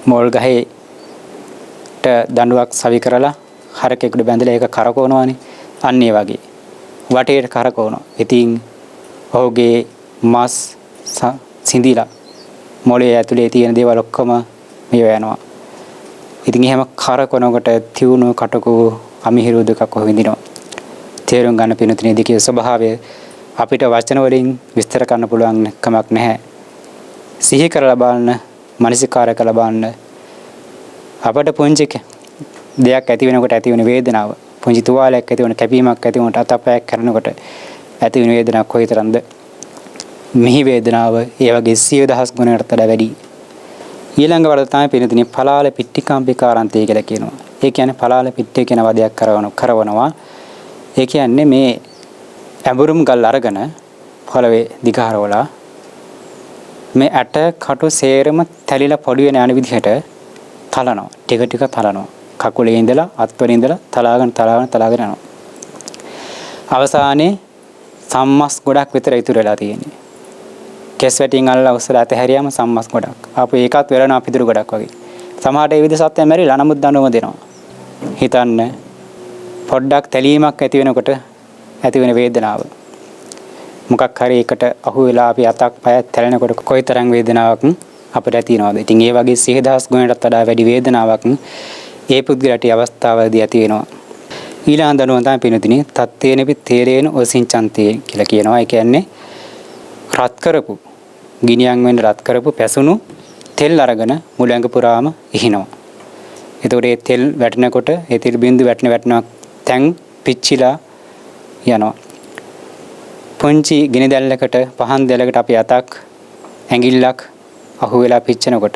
මොල් ගහේට දඬුවක් සවි කරලා හරකෙකුට බැඳලා ඒක කරකවනවානේ. අන්න ඒ වගේ වටේට කරකවනවා. ඉතින් ඔහුගේ මස් සිඳිලා මොළයේ ඇතුලේ තියෙන දේවල් ඔක්කොම මේ යනවා. ඉතින් එහෙම කරකවනකොට තියුණු කටකු අමිහිරු දුකක් ඔහු විඳිනවා. තේරුම් ගන්න පිණුතුනේ දෙකේ ස්වභාවය අපිට වචන වලින් විස්තර කරන්න පුළුවන් කමක් නැහැ. සිහි කරලා බලන්න, මනසිකාරය කරලා බලන්න. අපට පුංචි දෙයක් ඇති වෙනකොට ඇති වෙන වේදනාව, පුංචි තුවාලයක් ඇති වෙන කැපීමක් ඇති වෙනකොට අතපයක් කරනකොට ඇති වෙන වේදනාවක් කොයිතරම්ද? මිහි වේදනාව ඒ වගේ 100,000 ගුණයකට වඩා වැඩි. ඊළඟ වල තමයි පිළිතුරේ පලාල පිට්ටිකාම්බිකාරන්තය කියලා කියනවා. ඒ කියන්නේ පලාල පිට්ටේ කියන වදයක් කරවනවා. ඒ කියන්නේ මේ ඇඹුරුම් ගල් අරගෙන පොළවේ දිගහරවලා මේ ඇට කටු සේරම තැලිලා පොඩි වෙන යන විදිහට තලනවා. ටික ටික තලනවා. කකුලේ ඉඳලා අත්වලින් ඉඳලා තලාගෙන යනවා. අවසානයේ සම්මස් ගොඩක් විතර ඉතුරු වෙලා තියෙන්නේ. කෙස් වැටින් අල්ලලා උස්සලා ඇතහැරියාම සම්මස් ගොඩක්. ආපු ඒකත් වෙලනවා පිටුරු ගොඩක් වගේ. සමහරට ඒ විදිහ සත්‍යය මැරිලා නමුත් දඬුවම දෙනවා. හිතන්න පොඩ්ඩක් තැලීමක් ඇති වෙනකොට ඇති වෙන වේදනාව. මොකක් හරි එකට අහු වෙලා අපි අතක් පයක් තැලෙනකොට කොයිතරම් වේදනාවක් අපිට ඇති වෙනවද? ඉතින් ඒ වගේ 100,000 ගුණයකට වඩා වැඩි වේදනාවක් ඒ පුද්ගලයාට අවස්ථාවදී ඇති වෙනවා. ඊළඟ දඬුවම තමයි පිනුදිනේ තත්තේනපි තේරේන ඔසින්චන්තේ කියලා කියනවා. ඒ කියන්නේ රත් කරපු ගිනියම් වෙන රත් කරපු පැසුණු තෙල් අරගෙන මුළු ඇඟ පුරාම ඉහිනවා. එතකොට ඒ තෙල් වැටෙනකොට ඒ තෙල් බින්දු වැටෙනවා තැන් පිච්චිලා යනවා. පුංචි ගිනි දැල්ලකට පහන් දැල්ලකට අපි අතක් ඇඟිල්ලක් අහු වෙලා පිච්චෙනකොට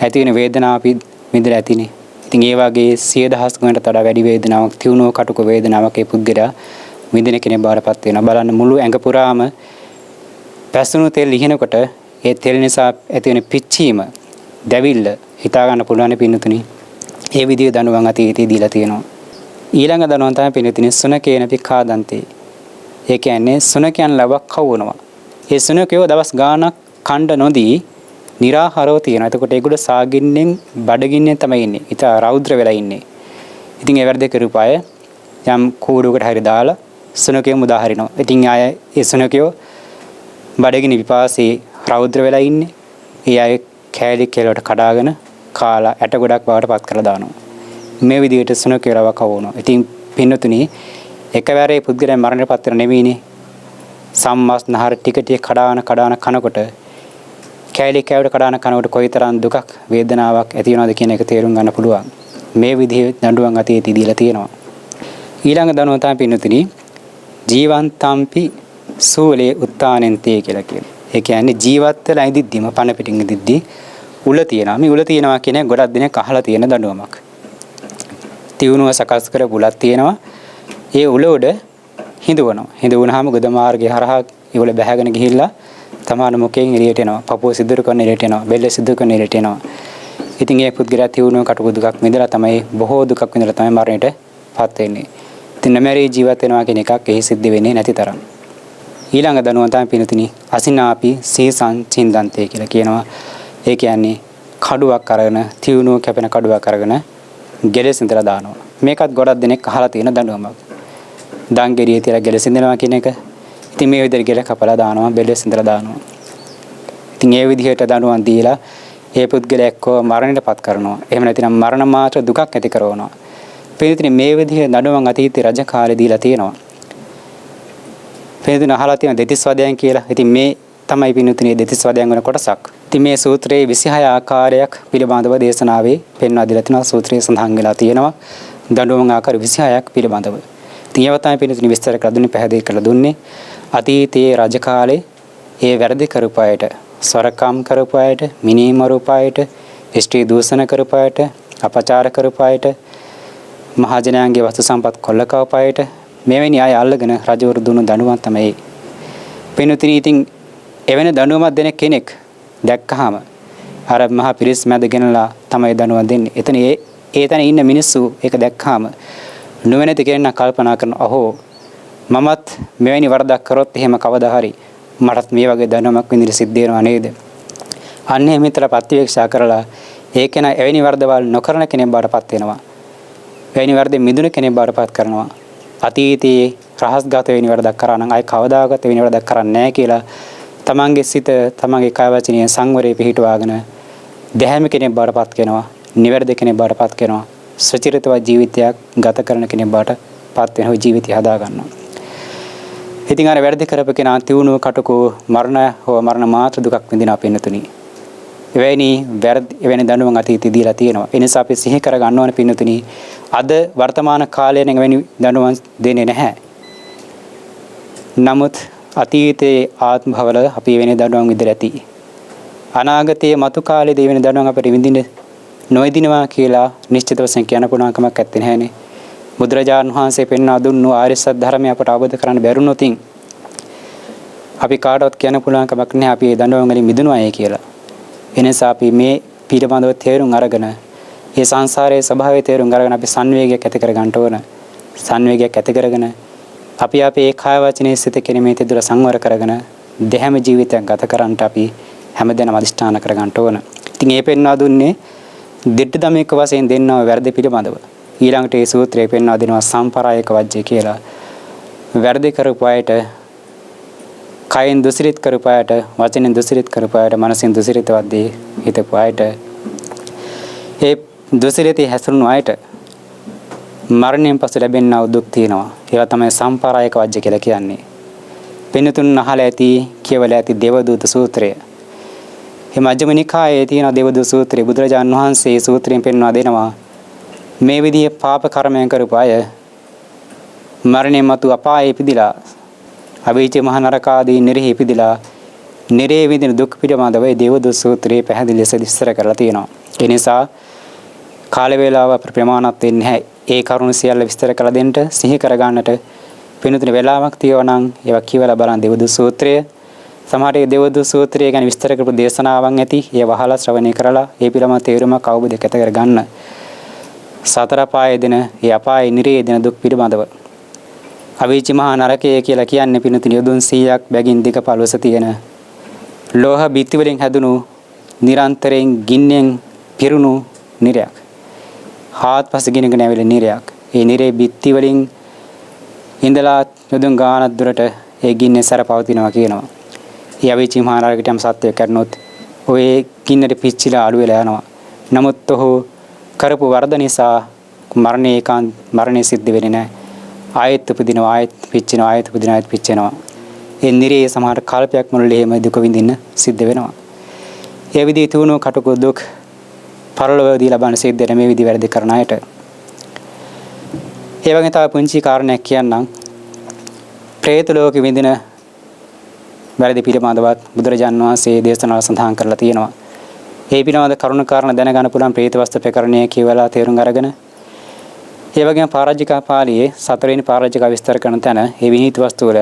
ඇති වෙන වේදනාව අපි විඳලා ඇතිනේ. ඉතින් ඒ වගේ 100,000 ගුණයකට වඩා වැඩි වේදනාවක් තියුණු කටුක වේදනාවක් ඒ පුද්ගලයා විඳින කෙනෙක් බාරපත් වෙනවා. බලන්න මුළු ඇඟ පුරාම පැසුණු තෙල් ඉහිනකොට ඒ තෙල් නිසා ඇති වෙන පිච්චීම දැවිල්ල හිතා ගන්න පුළුවන් පින්නතුනි. ඒ විදිහේ දඬුවම් අතීතයේ දීලා තියෙනවා. ඊළඟ දඬුවම් තමයි පින්නතුනි සුනකේන පිකාදන්තේ. ඒ කියන්නේ සුනකයන් ලවක් කවුනවා. ඒ සුනකයෝ දවස් ගාණක් කණ්ඩ නොදී निराहाරව තියෙනවා. එතකොට ඒගොල්ලෝ සාගින්නෙන් බඩගින්නෙන් තමයි ඉන්නේ. ඊට රෞද්‍ර වෙලා ඉන්නේ. ඉතින් ඒ වැඩ කරුපාය යම් කූඩුවකට හරි දාලා සුනකයෝ මුදා හරිනවා. ඉතින් ආය ඒ සුනකයෝ බඩගිනි විපාසී රෞද්‍ර වෙලා ඉන්නේ. ඒ අය කෑලි කෙලවට කඩාගෙන කාලා ඇට ගොඩක් බවට පත් කරලා දානවා. මේ විදිහට සුනකයෝ ලව කවුනවා. ඉතින් පින්නතුනි එකවරේ පුද්ගලයන් මරණයටපත් වෙන නෙවෙයිනේ. සම්මස් නහර ටික ටික කඩාන කනකොට කැලි කැවට කඩාන කනකොට කොයිතරම් දුකක් වේදනාවක් ඇති වෙනවද කියන එක තේරුම් ගන්න පුළුවන්. මේ විදිහේ දඬුවම් අතීතයේ දීලා තියෙනවා. ඊළඟ දඬුවම තමයි පින්නතුනි ජීවන්තම්පි සූලේ උත්තානෙන්තේ කියලා කියනවා. ඒ කියන්නේ ජීවත් වෙලා ඉඳිද්දිම පණ පිටින් ඉඳිද්දි උල තියනවා. මේ උල තියනවා කියන්නේ ගොඩක් දිනක් අහලා තියෙන දඬුවමක්. තියුණුව සකස් කර බුලක් තියෙනවා. ඒ උල උඩ හිඳවනවා. හිඳවුනහම ගොඩ මාර්ගය හරහා ඒ උල බැහැගෙන ගිහිල්ලා තමාන මුඛයෙන් එළියට එනවා. පපුව සිදුරු කරන එළියට එනවා. බෙල්ල සිදුරු කරන එළියට එනවා. ඉතින් ඒ පුද්ගලයා තියුණුව කටුක දුකක් විඳලා තමයි බොහෝ දුකක් විඳලා තමයි මරණයටපත් වෙන්නේ. ඉතින් නැමරි ජීවත් වෙනවා කියන එකක් එහි සිද්ධ වෙන්නේ නැති තරම්. ඊළඟ දනුවම තමයි පිනතුනි අසිනාපි සීසං චින්දන්තේ කියලා කියනවා. ඒ කියන්නේ කඩුවක් අරගෙන තියුණුව කැපෙන කඩුවක් අරගෙන ගෙලෙසින්දලා දානවා. මේකත් ගොඩක් දෙනෙක් අහලා තියෙන දඬුවමක්. දංගෙඩියේ තියලා ගෙලෙසින්දනවා කියන එක. ඉතින් මේ විදිහට ගෙල කපලා දානවා, බෙලෙසින්දලා දානවා. ඉතින් ඒ විදිහට දඬුවම් දීලා ඒ පුද්ගලයා එක්කව මරණයටපත් කරනවා. එහෙම නැතිනම් මරණ මාත්‍ර දුකක් ඇති කරනවා. පිළිතුරේ මේ විදිහේ දඬුවම් අතීතයේ රජ කාලේ දීලා තියෙනවා. පිළිතුරේ අහලා තියෙන දෙතිස් වදයන් කියලා. ඉතින් මේ තමයි පිළිතුරේ දෙතිස් වදයන් වන කොටසක්. ඉතින් මේ සූත්‍රයේ 26 ආකාරයක් පිළිබඳව දේශනාවේ පෙන්වා දීලා තිනවා. සූත්‍රයේ සඳහන් වෙලා තියෙනවා දඬුවම් ආකාර 26ක් පිළිබඳව. ඉතින් ඒවා තමයි පිළිතුරේ විස්තර කරලා දුන්නේ, පැහැදිලි කරලා දුන්නේ. අතීතයේ රජ කාලේ ඒ වැරදි කරපු අයට, සොරකම් කරපු අයට, මිනීමරුපු අයට, ස්ත්‍රී දූෂණ කරපු අයට, අපචාර කරපු අයට, මහජනයන්ගේ වස්තු සම්පත් කොල්ල කවපු අයට මෙවැනි අය අල්ලගෙන රජවරු දුන්නු දඬුවම් තමයි. පින්වතුනි ඉතින් එවැනි දඬුවමක් දෙන කෙනෙක් දැක්කහම අර මහා පිරිස් මැද ගෙනලා තමයි දඬුවම් දෙන්නේ. එතන ඒ තැන ඉන්න මිනිස්සු ඒක දැක්කහම නොවැනති කෙනෙක් කල්පනා කරන අහෝ මමත් මෙවැනි වරදක් කරොත් එහෙම කවදා හරි මටත් මේ වගේ දඬුවමක් විඳින්න සිද්ධ වෙනවා නේද? අන්න එහෙම හිතලා ප්‍රතිවේක්ෂා කරලා ඒක න එවැනි වරදවල් නොකරන කෙනෙක් බාටපත් වෙනවා. එවැනි වරදෙ මිදුණු කෙනෙක් බාටපත් කරනවා. අතීතයේ රහස්ගත වෙන වැඩක් කරා නම් ආයි කවදාකවත් වෙන වැඩක් කරන්නේ නැහැ කියලා තමන්ගේ සිත තමන්ගේ කය වචනය සංවරයේ පිහිටුවාගෙන දැහැමි කෙනෙක් බවට පත් වෙනවා, නිවැරදි කෙනෙක් බවට පත් වෙනවා, සුචරිතවත් ජීවිතයක් ගත කරන කෙනෙක් බවට පත් වෙන ජීවිතය හදා ගන්නවා. ඉතින් අර වැරදි කරපු කෙනා තියුණුව කටකෝ මරණ මාත්‍ර දුකක් විඳිනා පින්නතුනි. එවැනි දඬුවම් අතීතයේ දීලා තියෙනවා. ඒ නිසා අපි සිහි කර ගන්න ඕනේ පින්නතුනි. අද වර්තමාන කාලයේ නම් එවැනි දඬුවම් දෙන්නේ නැහැ. නමුත් අතීතයේ ආත්ම භවවල අපි එවැනි දඬුවම් විඳලා ඇති. අනාගතයේ මතු කාලයේදී එවැනි දඬුවම් අපිට විඳින්න නොවිදිනවා කියලා නිශ්චිත වශයෙන් කියන්න පුළුවන් කමක් නැත්තේ නෑනේ. බුදුරජාණන් වහන්සේ පෙන්වා දුන්නු ආර්ය සත්‍ය ධර්මය අපට අවබෝධ කරගන්න බැරුණොත් අපි කාටවත් කියන්න පුළුවන් කමක් නැහැ අපි මේ දඬුවම් වලින් මිදුණායි කියලා. එනිසා අපි මේ පිළිබඳව තේරුම් අරගෙන මේ සංසාරයේ ස්වභාවය තේරුම් අරගෙන අපි සංවේගයක් ඇති කර ගන්න ඕන. සංවේගයක් ඇති කරගෙන අපි අපේ කාය වචනේ සිත කෙනෙමේ තෙදුර සංවර කරගෙන දෙහැම ජීවිතයක් ගත කරන්නට අපි හැමදෙනාම අදිෂ්ඨාන කර ගන්න ඕන. ඉතින් මේ පෙන්වා දුන්නේ දෙට්ට දමයක වශයෙන් දෙන්නව වැරදි පිළිබඳව. ඊළඟට මේ සූත්‍රය පෙන්වා දෙනවා සම්පරායක වජ්ජය කියලා. වැරදි කරපු අයට, කයෙන් දුසිරිත කරපු අයට, වචනෙන් දුසිරිත කරපු අයට, මනසෙන් දුසිරිතවත් දේ හිතපු අයට, ඒ දුසිරිතේ හැසිරුණු අයට මරණයෙන් පසු ලැබෙනා දුක් තියෙනවා. ඒවා තමයි සම්පරායක වජ්ජ කියලා කියන්නේ. පින්නතුන් අහලා ඇති, කියවලා ඇති දේවදූත සූත්‍රය. මේ මජ්ක්‍ධිම නිකායේ තියෙන දේවදූත සූත්‍රය බුදුරජාණන් වහන්සේ සූත්‍රයෙන් පෙන්වා දෙනවා. මේ විදිහේ පාප කර්මයන් කරපු අය මරණයන් මතු අපායේ ඉපදිලා අවීච මහ නරක ආදී නිරෙහි ඉපදිලා නිරේ විඳින දුක් පිළිබඳව දේවදූත සූත්‍රයේ පැහැදිලි ලෙස විස්තර කරලා තියෙනවා. ඒ නිසා කාල වේලාව ප්‍රමාණවත් වෙන්නේ නැහැ. ඒ කරුණ සියල්ල විස්තර කළ දෙන්න සිහි කර ගන්නට පිනුතුනේ වෙලාවක් තියෙනවා නම් ඒවා කියවලා බලන්න දේවදූත සූත්‍රය. සමහර ඒ දේවදූත සූත්‍රය ගැන විස්තර කරපු දේශනාවන් ඇති. ඒ වහලා ශ්‍රවණය කරලා ඒ පිළිබඳව තේරුමක් අවබෝධයක් ඇති කර ගන්න. සතර පායේ දෙන ඒ අපායේ නිරේ දෙන දුක් පිළිබඳව අවීචි මහා නරකය කියලා කියන්නේ පිනුතුනි යොදුන් 100ක් බැගින් දිග පළවස තියෙන ලෝහ බිත්ති වලින් හැදුණු නිරන්තරයෙන් ගින්නෙන් පිරුණු නිරයක්. හාත්පස ගිනගෙන ඇවිල්ලා නිරයක්. ඒ නිරේ බිත්ති වලින් ඉඳලා යොදුන් ගානක් දුරට ඒ ගින්නේ සැර පවතිනවා කියනවා. ඒ අවීචි මහා නරකයට යම් සත්‍යයක් කරනොත් ඔය ගින්නට පිච්චිලා අළු වෙලා යනවා. නමුත් ඔහු කරපු වරද නිසා මරණය සිද්ධ වෙන්නේ නැහැ. ආයෙත් උපදිනවා, ආයෙත් පිච්චෙනවා, ආයෙත් උපදිනවා, ආයෙත් පිච්චෙනවා. ඒ නිරේ සමහර කල්පයක් මුළුල්ලේ එහෙම දුක විඳින්න සිද්ධ වෙනවා. ඒ විදිහේ තුණු කටුක දුක් පරලොවදී ලබන සිද්ධ වෙන මේ විදිහ වැරදි කරන අයට. ඒ වගේ තව පුංචි කාරණයක් කියන්නම්. പ്രേත ලෝකෙ විඳින වැරදි පිළිබඳවත් බුදුරජාණන් වහන්සේ දේශනාව සඳහන් කරලා තියෙනවා. ඒ පිළිබඳ කරුණ කාරණා දැනගන්න පුළුවන් പ്രേත වස්තු ප්‍රකරණය කියවලා තේරුම් අරගෙන ඒ වගේම පරාජිකා පාළියේ 4 වෙනි පරාජිකා විස්තර කරන තැන ඒ විනීත වස්තු වල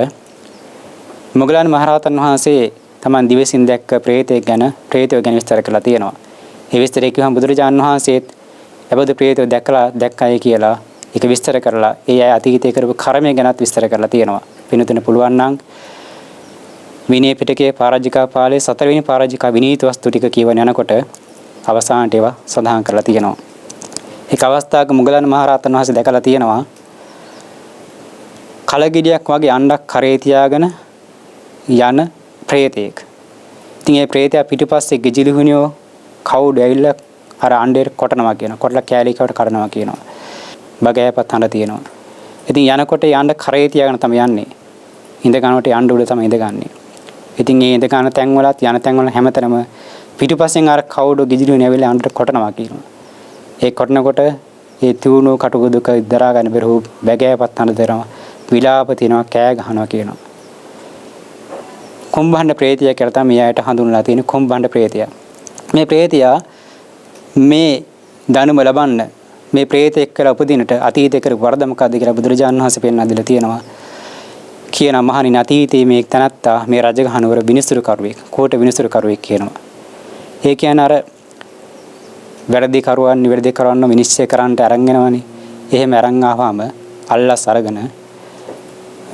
මොග්ගලන් මහරහතන් වහන්සේ තමන් දිවසින් දැක්ක പ്രേතයෙක් ගැන විස්තර කරලා තියෙනවා. ඒ විස්තරය කියවම බුදුරජාණන් වහන්සේත් එබඳු പ്രേතය දැක්කයි කියලා ඒක විස්තර කරලා ඒ අය අතීතයේ කරපු කර්මය ගැනත් විස්තර කරලා තියෙනවා. පිනුතුන පුළුවන් නම් විනය පිටකයේ පරාජිකා පාළියේ 4 වෙනි පරාජිකා විනීත වස්තු ටික කියවන යනකොට අවසානට ඒවා සඳහන් කරලා තියෙනවා. එක් අවස්ථාවක මුගලන් මහරහතන් වහන්සේ දැකලා තියෙනවා කලගිඩියක් වගේ අණ්ඩක් කරේ තියාගෙන යන പ്രേතයෙක්. ඉතින් ඒ പ്രേතයා පිටිපස්සේ ගිජිලිහුණියෝ කවුඩ ඇවිල්ලා අර අණ්ඩේට කොටනවා කියනවා. කොටලා කෑලිකවට කඩනවා කියනවා. බගෑපත් හඬ තියෙනවා. ඉතින් යනකොට ඒ අණ්ඩ කරේ තියාගෙන තමයි යන්නේ. ඉඳ ගන්නකොට අණ්ඩ උඩ තමයි ඉඳගන්නේ. ඉතින් ඒ ඉඳ ගන්න තැන් වලත් යන තැන් වල හැමතැනම පිටිපස්සෙන් අර කවුඩ ගිජිලිහුණිය ඇවිල්ලා අණ්ඩට කොටනවා කියනවා. ඒ කොටනකොට ඒ තුණු කටුක දුක දරා ගන්න බැරුව බැගෑපත් හඬ දෙනවා. විලාප තිනවා, කෑ ගහනවා කියනවා. කොම්බහඬ ප්‍රේතය කියලා තමයි මෙයාට හඳුන්වලා තියෙන්නේ. කොම්බහඬ ප්‍රේතය. මේ ප්‍රේතයා මේ දනුම ලබන්න මේ ප්‍රේතෙක් කියලා උපදිනට අතීතේ කරපු වරද මොකද්ද කියලා බුදුරජාණන් වහන්සේ පෙන්වා දීලා තියෙනවා. කියන මහණෙනි අතීතයේ මේ තනත්තා මේ රජගහනුවර විනිසුරු කරුවෙක්, කෝට විනිසුරු කරුවෙක් කියනවා. ඒ කියන්නේ අර වැරදි කරුවන් නිවැරදි කරවන්න විනිශ්චය කරන්නට අරන් යනවනේ. එහෙම අරන් ආවම අල්ලස් අරගෙන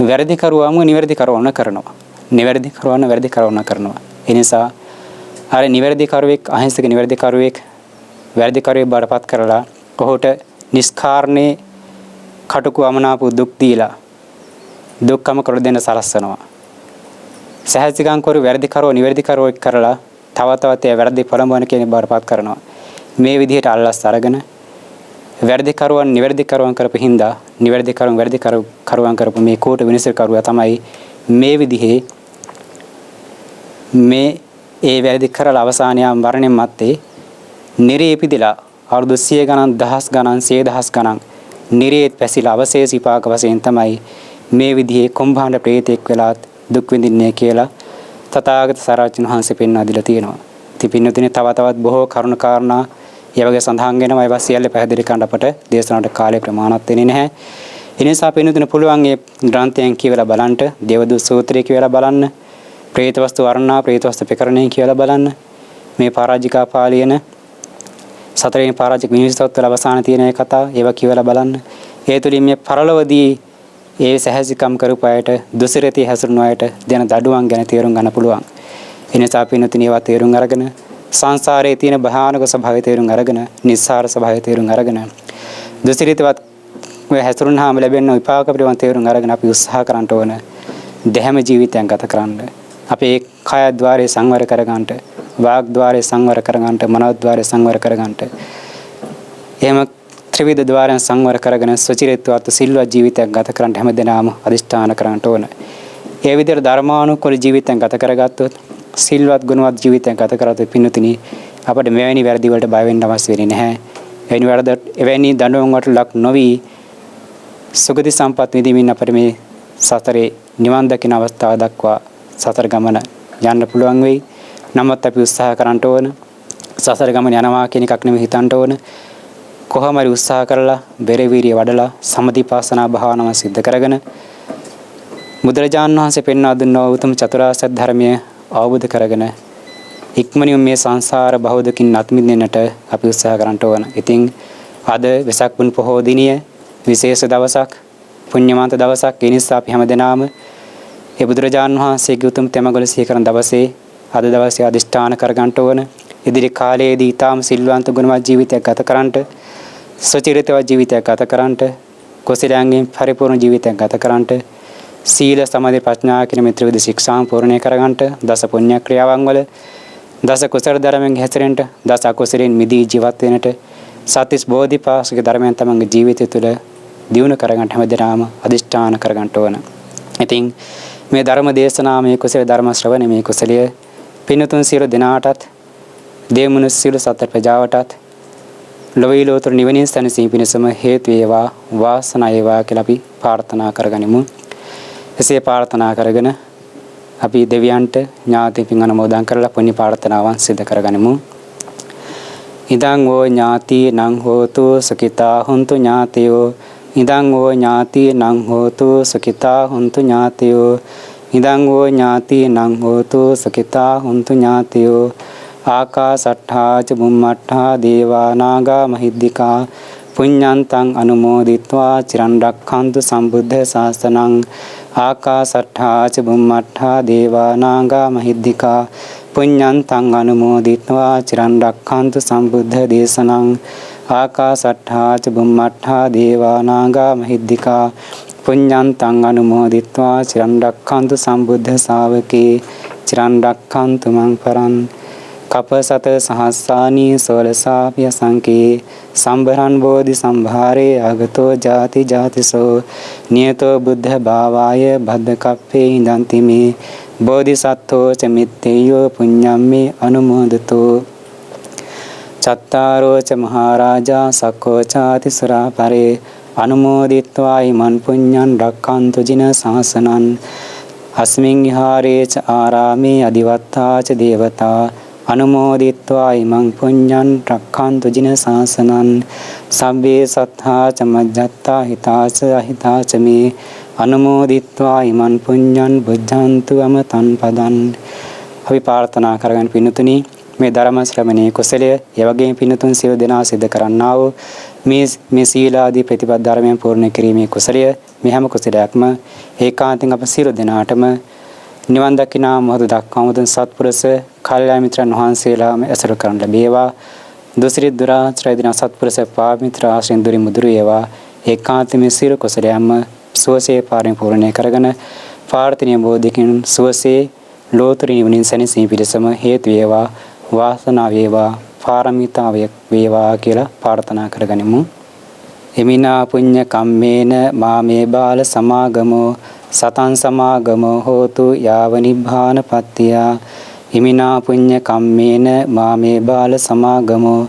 වැරදි කරුවම නිවැරදි කරවන්න කරනවා. නිවැරදි කරවන්න වැරදි කරවන්න කරනවා. ඒ නිසා අර නිවැරදි කරුවෙක් අහිංසක නිවැරදි කරුවෙක් වැරදි කරුවෙක් බාටපත් කරලා ඔහුට නිස්කාරණේ කටුක අමනාප දුක් දීලා දුක්කම කර දෙන්න සලස්සනවා. සහජිකං කරු වැරදි කරෝ නිවැරදි කරෝ කරලා තව තවත් ඒ වැරදි පළඹවන කෙනෙක් බාරපත් කරනවා. මේ විදිහට අල්ලස් අරගෙන වැරදි කරුවන් නිවැරදි කරුවන් කරපු හින්දා නිවැරදි කරුවන් වැරදි කරුවන් කරපු මේ කෝට විනිශ්චය කරුවා තමයි මේ විදිහේ මේ ඒ වැරදි කරලා අවසානයේ මරණයන් මැත්තේ නිරේ ඉපදිලා අවුරුදු 100 ගණන් දහස් ගණන් 100,000 ගණන් නිරේ පැසිලා අවශේෂ විපාක වශයෙන් තමයි මේ විදිහේ කොම්භාණ්ඩ ප්‍රේතෙක් වෙලාත් දුක් විඳින්නේ කියලා තථාගත සාරාචින් වහන්සේ පෙන්වා දීලා තියෙනවා. ඉතින් පින්නතුනේ තව තවත් බොහෝ කරුණු කාරණා ඒ වගේ සඳහන් වෙනවා. ඒවා සියල්ල පැහැදිලි කරන්න අපට දේශනාවට කාලය ප්‍රමාණවත් වෙන්නේ නැහැ. ඒ නිසා පින්නතුනේ පුළුවන් මේ ග්‍රන්ථයන් කියවලා බලන්න, දේවදූත සූත්‍රය කියවලා බලන්න, ප්‍රේත වස්තු වර්ණනා, ප්‍රේත වස්තු ප්‍රකරණය කියවලා බලන්න. මේ පරාජිකා පාළියන සතරේ පරාජික මිනිස්සුත් අවසාන තියෙන ඒ කතාව ඒවා කියවලා බලන්න. ඒ තුලින් මේ පරලොවදී ඒ සහජිකම් කරපු අයට දුසිරති හැසිරුණු අයට දෙන දඩුවම් ගැන තේරුම් ගන්න පුළුවන්. ඒ නිසා පින්නතුනේ ඒවා තේරුම් අරගෙන සංසාරයේ තියෙන භයානක ස්වභාවය තේරුම් අරගෙන නිස්සාර ස්වභාවය තේරුම් අරගෙන දුසිරිතවත් හැසිරුණාම ලැබෙන විපාක පිළිබඳ තේරුම් අරගෙන අපි උත්සාහ කරන්න ඕන දෙහැම ජීවිතයක් ගත කරන්න. අපේ කය ద్వාරයේ සංවර කරගන්නට, වාග් ద్వාරයේ සංවර කරගන්නට, මනෝ ద్వාරයේ සංවර කරගන්නට. එහෙම ත්‍රිවිධ ద్వාරයන් සංවර කරගෙන සුචිරිතවත් සිල්වත් ජීවිතයක් ගත කරන්න හැමදෙනාම අදිෂ්ඨාන කරන්න ඕන. ඒ විදිහට ධර්මානුකූල ජීවිතයක් ගත කරගත්තොත්, සිල්වත් ගුණවත් ජීවිතයක් ගත කරගත්තොත් පින්නතුනි අපිට මෙවැනි වැරදි වලට බය වෙන්න අවශ්‍ය වෙන්නේ නැහැ. එවැනි දඬුවම් වලට ලක් නොවි සුගති සම්පත් විඳින්න අපිට මේ සතරේ නිවන් දකින අවස්ථාව දක්වා සතර ගමන යන්න පුළුවන් වෙයි. නමුත් අපි උත්සාහ කරන්න ඕන. සසර ගමන යනවා කියන එකක් නෙමෙයි හිතන්න ඕන. කොහොම හරි උත්සාහ කරලා බෙරවීරිය වඩලා සමතිපාසනා භාවනාව සිද්ධ කරගෙන බුදුරජාණන් වහන්සේ පෙන්වා දුන්නා උතුම් චතුරාර්ය සත්‍ය ධර්මය අවබෝධ කරගෙන ඉක්මනින් මේ සංසාර බහුදකින් අත් මිදෙන්නට අපි උත්සාහ කරන්න ඕන. ඉතින් අද වෙසක් පුන් පොහෝ දිනිය විශේෂ දවසක්, පුණ්‍යමන්ත දවසක්. ඒ නිසා අපි හැමදෙනාම ඒ බුදුරජාණන් වහන්සේගේ උතුම් තෙමගල සිහි කරන දවසේ අද දවසේ අදිෂ්ඨාන කරගන්න ඕන. ඉදිරි කාලයේදී ඊටාම සිල්වන්ත ගුණවත් ජීවිතයක් ගත කරන්නට, සුචරිතවත් ජීවිතයක් ගත කරන්නට, කුසලයන්ගෙන් පරිපූර්ණ ජීවිතයක් ගත කරන්නට, සීල සමාධි ප්‍රඥා කියන මේ ත්‍රිවිධ ශික්ෂාම් පූර්ණේ කරගන්නට, දස පුණ්‍ය ක්‍රියාවන් වල දස කුසල ධර්මයන් හැසිරෙන්නට, දස අකුසලෙන් මිදී ජීවත් වෙන්නට, සත්‍තිස් බෝධිපාශික ධර්මයන් තමන්ගේ ජීවිතය තුළ දියුණු කරගන්න හැමදෙනාම අදිෂ්ඨාන කරගන්න ඕන. ඉතින් මේ ධර්ම දේශනාව, මේ කුසල ධර්ම ශ්‍රවණය, මේ කුසලය පින්තුන් සියලු දෙනාටත්, දේව මනුස්ස සියලු සත්ත්ව ප්‍රජාවටත් ලොවේ ලෝතර නිවනින් සැනසීම පිණිසම හේතු වේවා, වාසනාව වේවා කියලා අපි ප්‍රාර්ථනා කරගනිමු. එසේ ප්‍රාර්ථනා කරගෙන අපි දෙවියන්ට ඥාති පින් අනුමෝදන් කරලා පුණ්‍ය ප්‍රාර්ථනාවන් සිදු කරගනිමු. ඉදං ඕ ඥාති නං හෝතු සුඛිතා හුන්තු ඥාතයෝ. ඉදං ඕ ඥාති නං හෝතු සුඛිතා හුන්තු ඥාතයෝ. ඉදං ඕ ඥාති නං හෝතු සුඛිතා හුන්තු ඥාතයෝ. ආකාසට්ඨා ච බුම්මට්ඨා දේවා නාග මහිද්దికා පුඤ්ඤන්තං අනුමෝදිත්වා චිරන් රක්ඛන්තු සම්බුද්ධ ශාසනං. ආකාසට්ඨා ච බුම්මට්ඨා දේවා නාග මහිද්దికා පුඤ්ඤන්තං අනුමෝදිත්වා චිරන් රක්ඛන්තු සම්බුද්ධ දේශනං. ආකාසට්ඨා ච බුම්මට්ඨා දේවා නාග මහිද්దికා පුඤ්ඤන්තං අනුමෝදිත්වා චිරන් රක්ඛන්තු සම්බුද්ධ ශාවකේ චිරන් රක්ඛන්තු මං පරං. කපසත සහස්සානී සෝලසාපිය සංකේ සම්බරන් බෝධි සම්භාරේ අගතෝ ජාති ජාතිසෝ නියතෝ බුද්ධ භාවාය භද්දකප්පේ ඉඳන්ති මේ බෝධිසත්වෝ ච මිත්තේයෝ පුඤ්ඤම්මේ අනුමෝදතෝ. චත්තාරෝ ච මහරජා සක්කෝ චාති සුරා පරේ අනුමෝදිත්වා ඉමන් පුඤ්ඤං රක්ඛන්තු ජින සාසනං. අස්මින් විහාරේ ච ආරාමේ අදිවත්තා ච දේවතා අනුමෝදිත්වා ඉමං පුඤ්ඤං රක්ඛන්තු ජින සාසනං. සබ්බේ සත්තා ච මජ්ජත්තා හිතාච අහිතාච මේ අනුමෝදිත්වා ඉමං පුඤ්ඤං බුද්ධන්තු අමතං පදං. අපි ප්‍රාර්ථනා කරගෙන පින්තුනි මේ ධර්ම ශ්‍රවණයේ කුසලය ඒ වගේම පින්තුන් සියලු දෙනා සිද්ධ කරන්නා වූ මේ සීලාදී ප්‍රතිපද ධර්මයන් පූර්ණ කිරීමේ කුසලය මේ හැම කුසලයක්ම ඒකාන්තයෙන් අප සියලු දෙනාටම නිවන් දකිනා මොහොත දක්වාම උතුම් සත්පුරුෂ කල්යාණ මිත්‍රයන් වහන්සේලාම ඇසුරු කරන ලැබේවා. දුසිරි දුරාශ්‍රය දින සත්පුරුෂ පාප මිත්‍ර ආශ්‍රයෙන් දුරින් මුදුරු වේවා. ඒකාන්තයෙන් සියලු කුසලයන්ම සුවසේ පරිපූර්ණය කරගෙන ප්‍රාර්ථනීය බෝධියකින් සුවසේ ලෝතර නිවනින් සැනසීම පිණිසම හේතු වේවා, වාසනාව වේවා, පාරමිතා වේවා කියලා ප්‍රාර්ථනා කරගනිමු. එමිනා පුඤ්ඤ කම්මේන මාමේ බාල සමාගමෝ සතං සමාගමෝ හෝතු යාව නිබ්බාන පත්තිය. ඉමිනා පුඤ්ඤ කම්මේන මාමේ බාල සමාගමෝ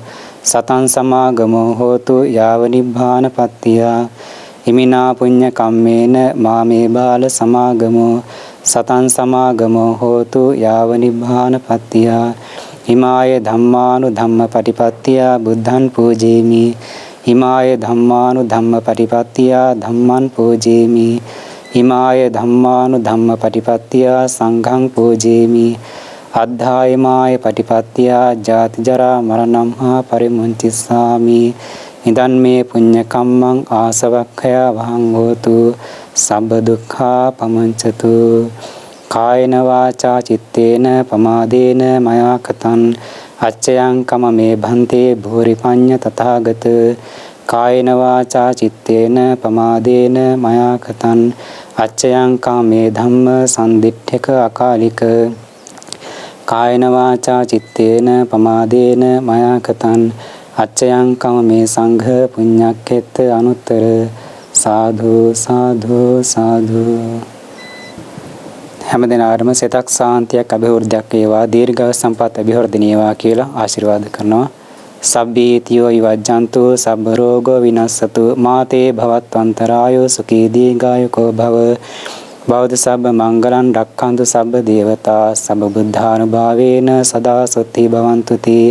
සතං සමාගමෝ හෝතු යාව නිබ්බාන පත්තිය. ඉමිනා පුඤ්ඤ කම්මේන මාමේ බාල සමාගමෝ සතං සමාගමෝ හෝතු යාව නිබ්බාන පත්තිය. හිමාය ධම්මානු ධම්ම පටිපත්තිය බුද්ධං පූජේමි. හිමාය ධම්මානු ධම්ම පටිපත්තිය ධම්මං පූජේමි. හිමාය ධම්මානු ධම්ම පටිපත්තිය සංඝං පූජේමි. අද්ධායමාය පටිපත්තිය ජාති ජරා මරණං හා පරිමුංචිස්සාමි. ඉදන් මේ පුඤ්ඤ කම්මං ආසවක්ඛය වහං හෝතු සබ්බ දුක්ඛා පමුංචතු. කායන වාචා චිත්තේන පමාදේන මයා කතං අච්චයං කම මේ භන්තේ භූරි පඤ්ඤ තථාගත. කායන වාචා චිත්තේන පමාදේන මයා කතං අච්චයං කම මේ ධම්ම සම්දිට්ඨක අකාලික. කායන වාචා චිත්තේන පමාදේන මයා කතං අච්චයං කම මේ සංඝ පුඤ්ඤක්ඛෙත්ත අනුත්තර. සාධු සාධු සාධු. හැමදෙනාටම සිතක් සාන්තියක් අභිවෘද්ධියක් වේවා, දීර්ඝ සම්පත් අභිවර්ධනය වේවා කියලා ආශිර්වාද කරනවා. සබ්බීතියෝ විවජ්ජන්තු සබ්බ රෝගෝ විනස්සතු මාතේ භවත්වන්තරායෝ සුඛී දීඝායුකෝ භව. බෞද්ධ සබ්බ මංගලං රක්ඛන්තු සබ්බ දේවතා සබ්බ බුද්ධානුභාවේන සදා සොත්ති භවන්තු තේ.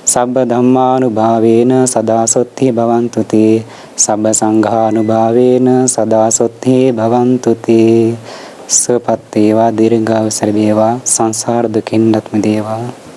සබ්බ ධම්මානුභාවේන සදා සොත්ති භවන්තු තේ. සබ්බ සංඝානුභාවේන සදා සොත්ති භවන්තු තේ. සුවපත් වේවා, දීර්ඝායුෂ ලැබේවා, සංසාර දුකින් නිදහස් වේවා.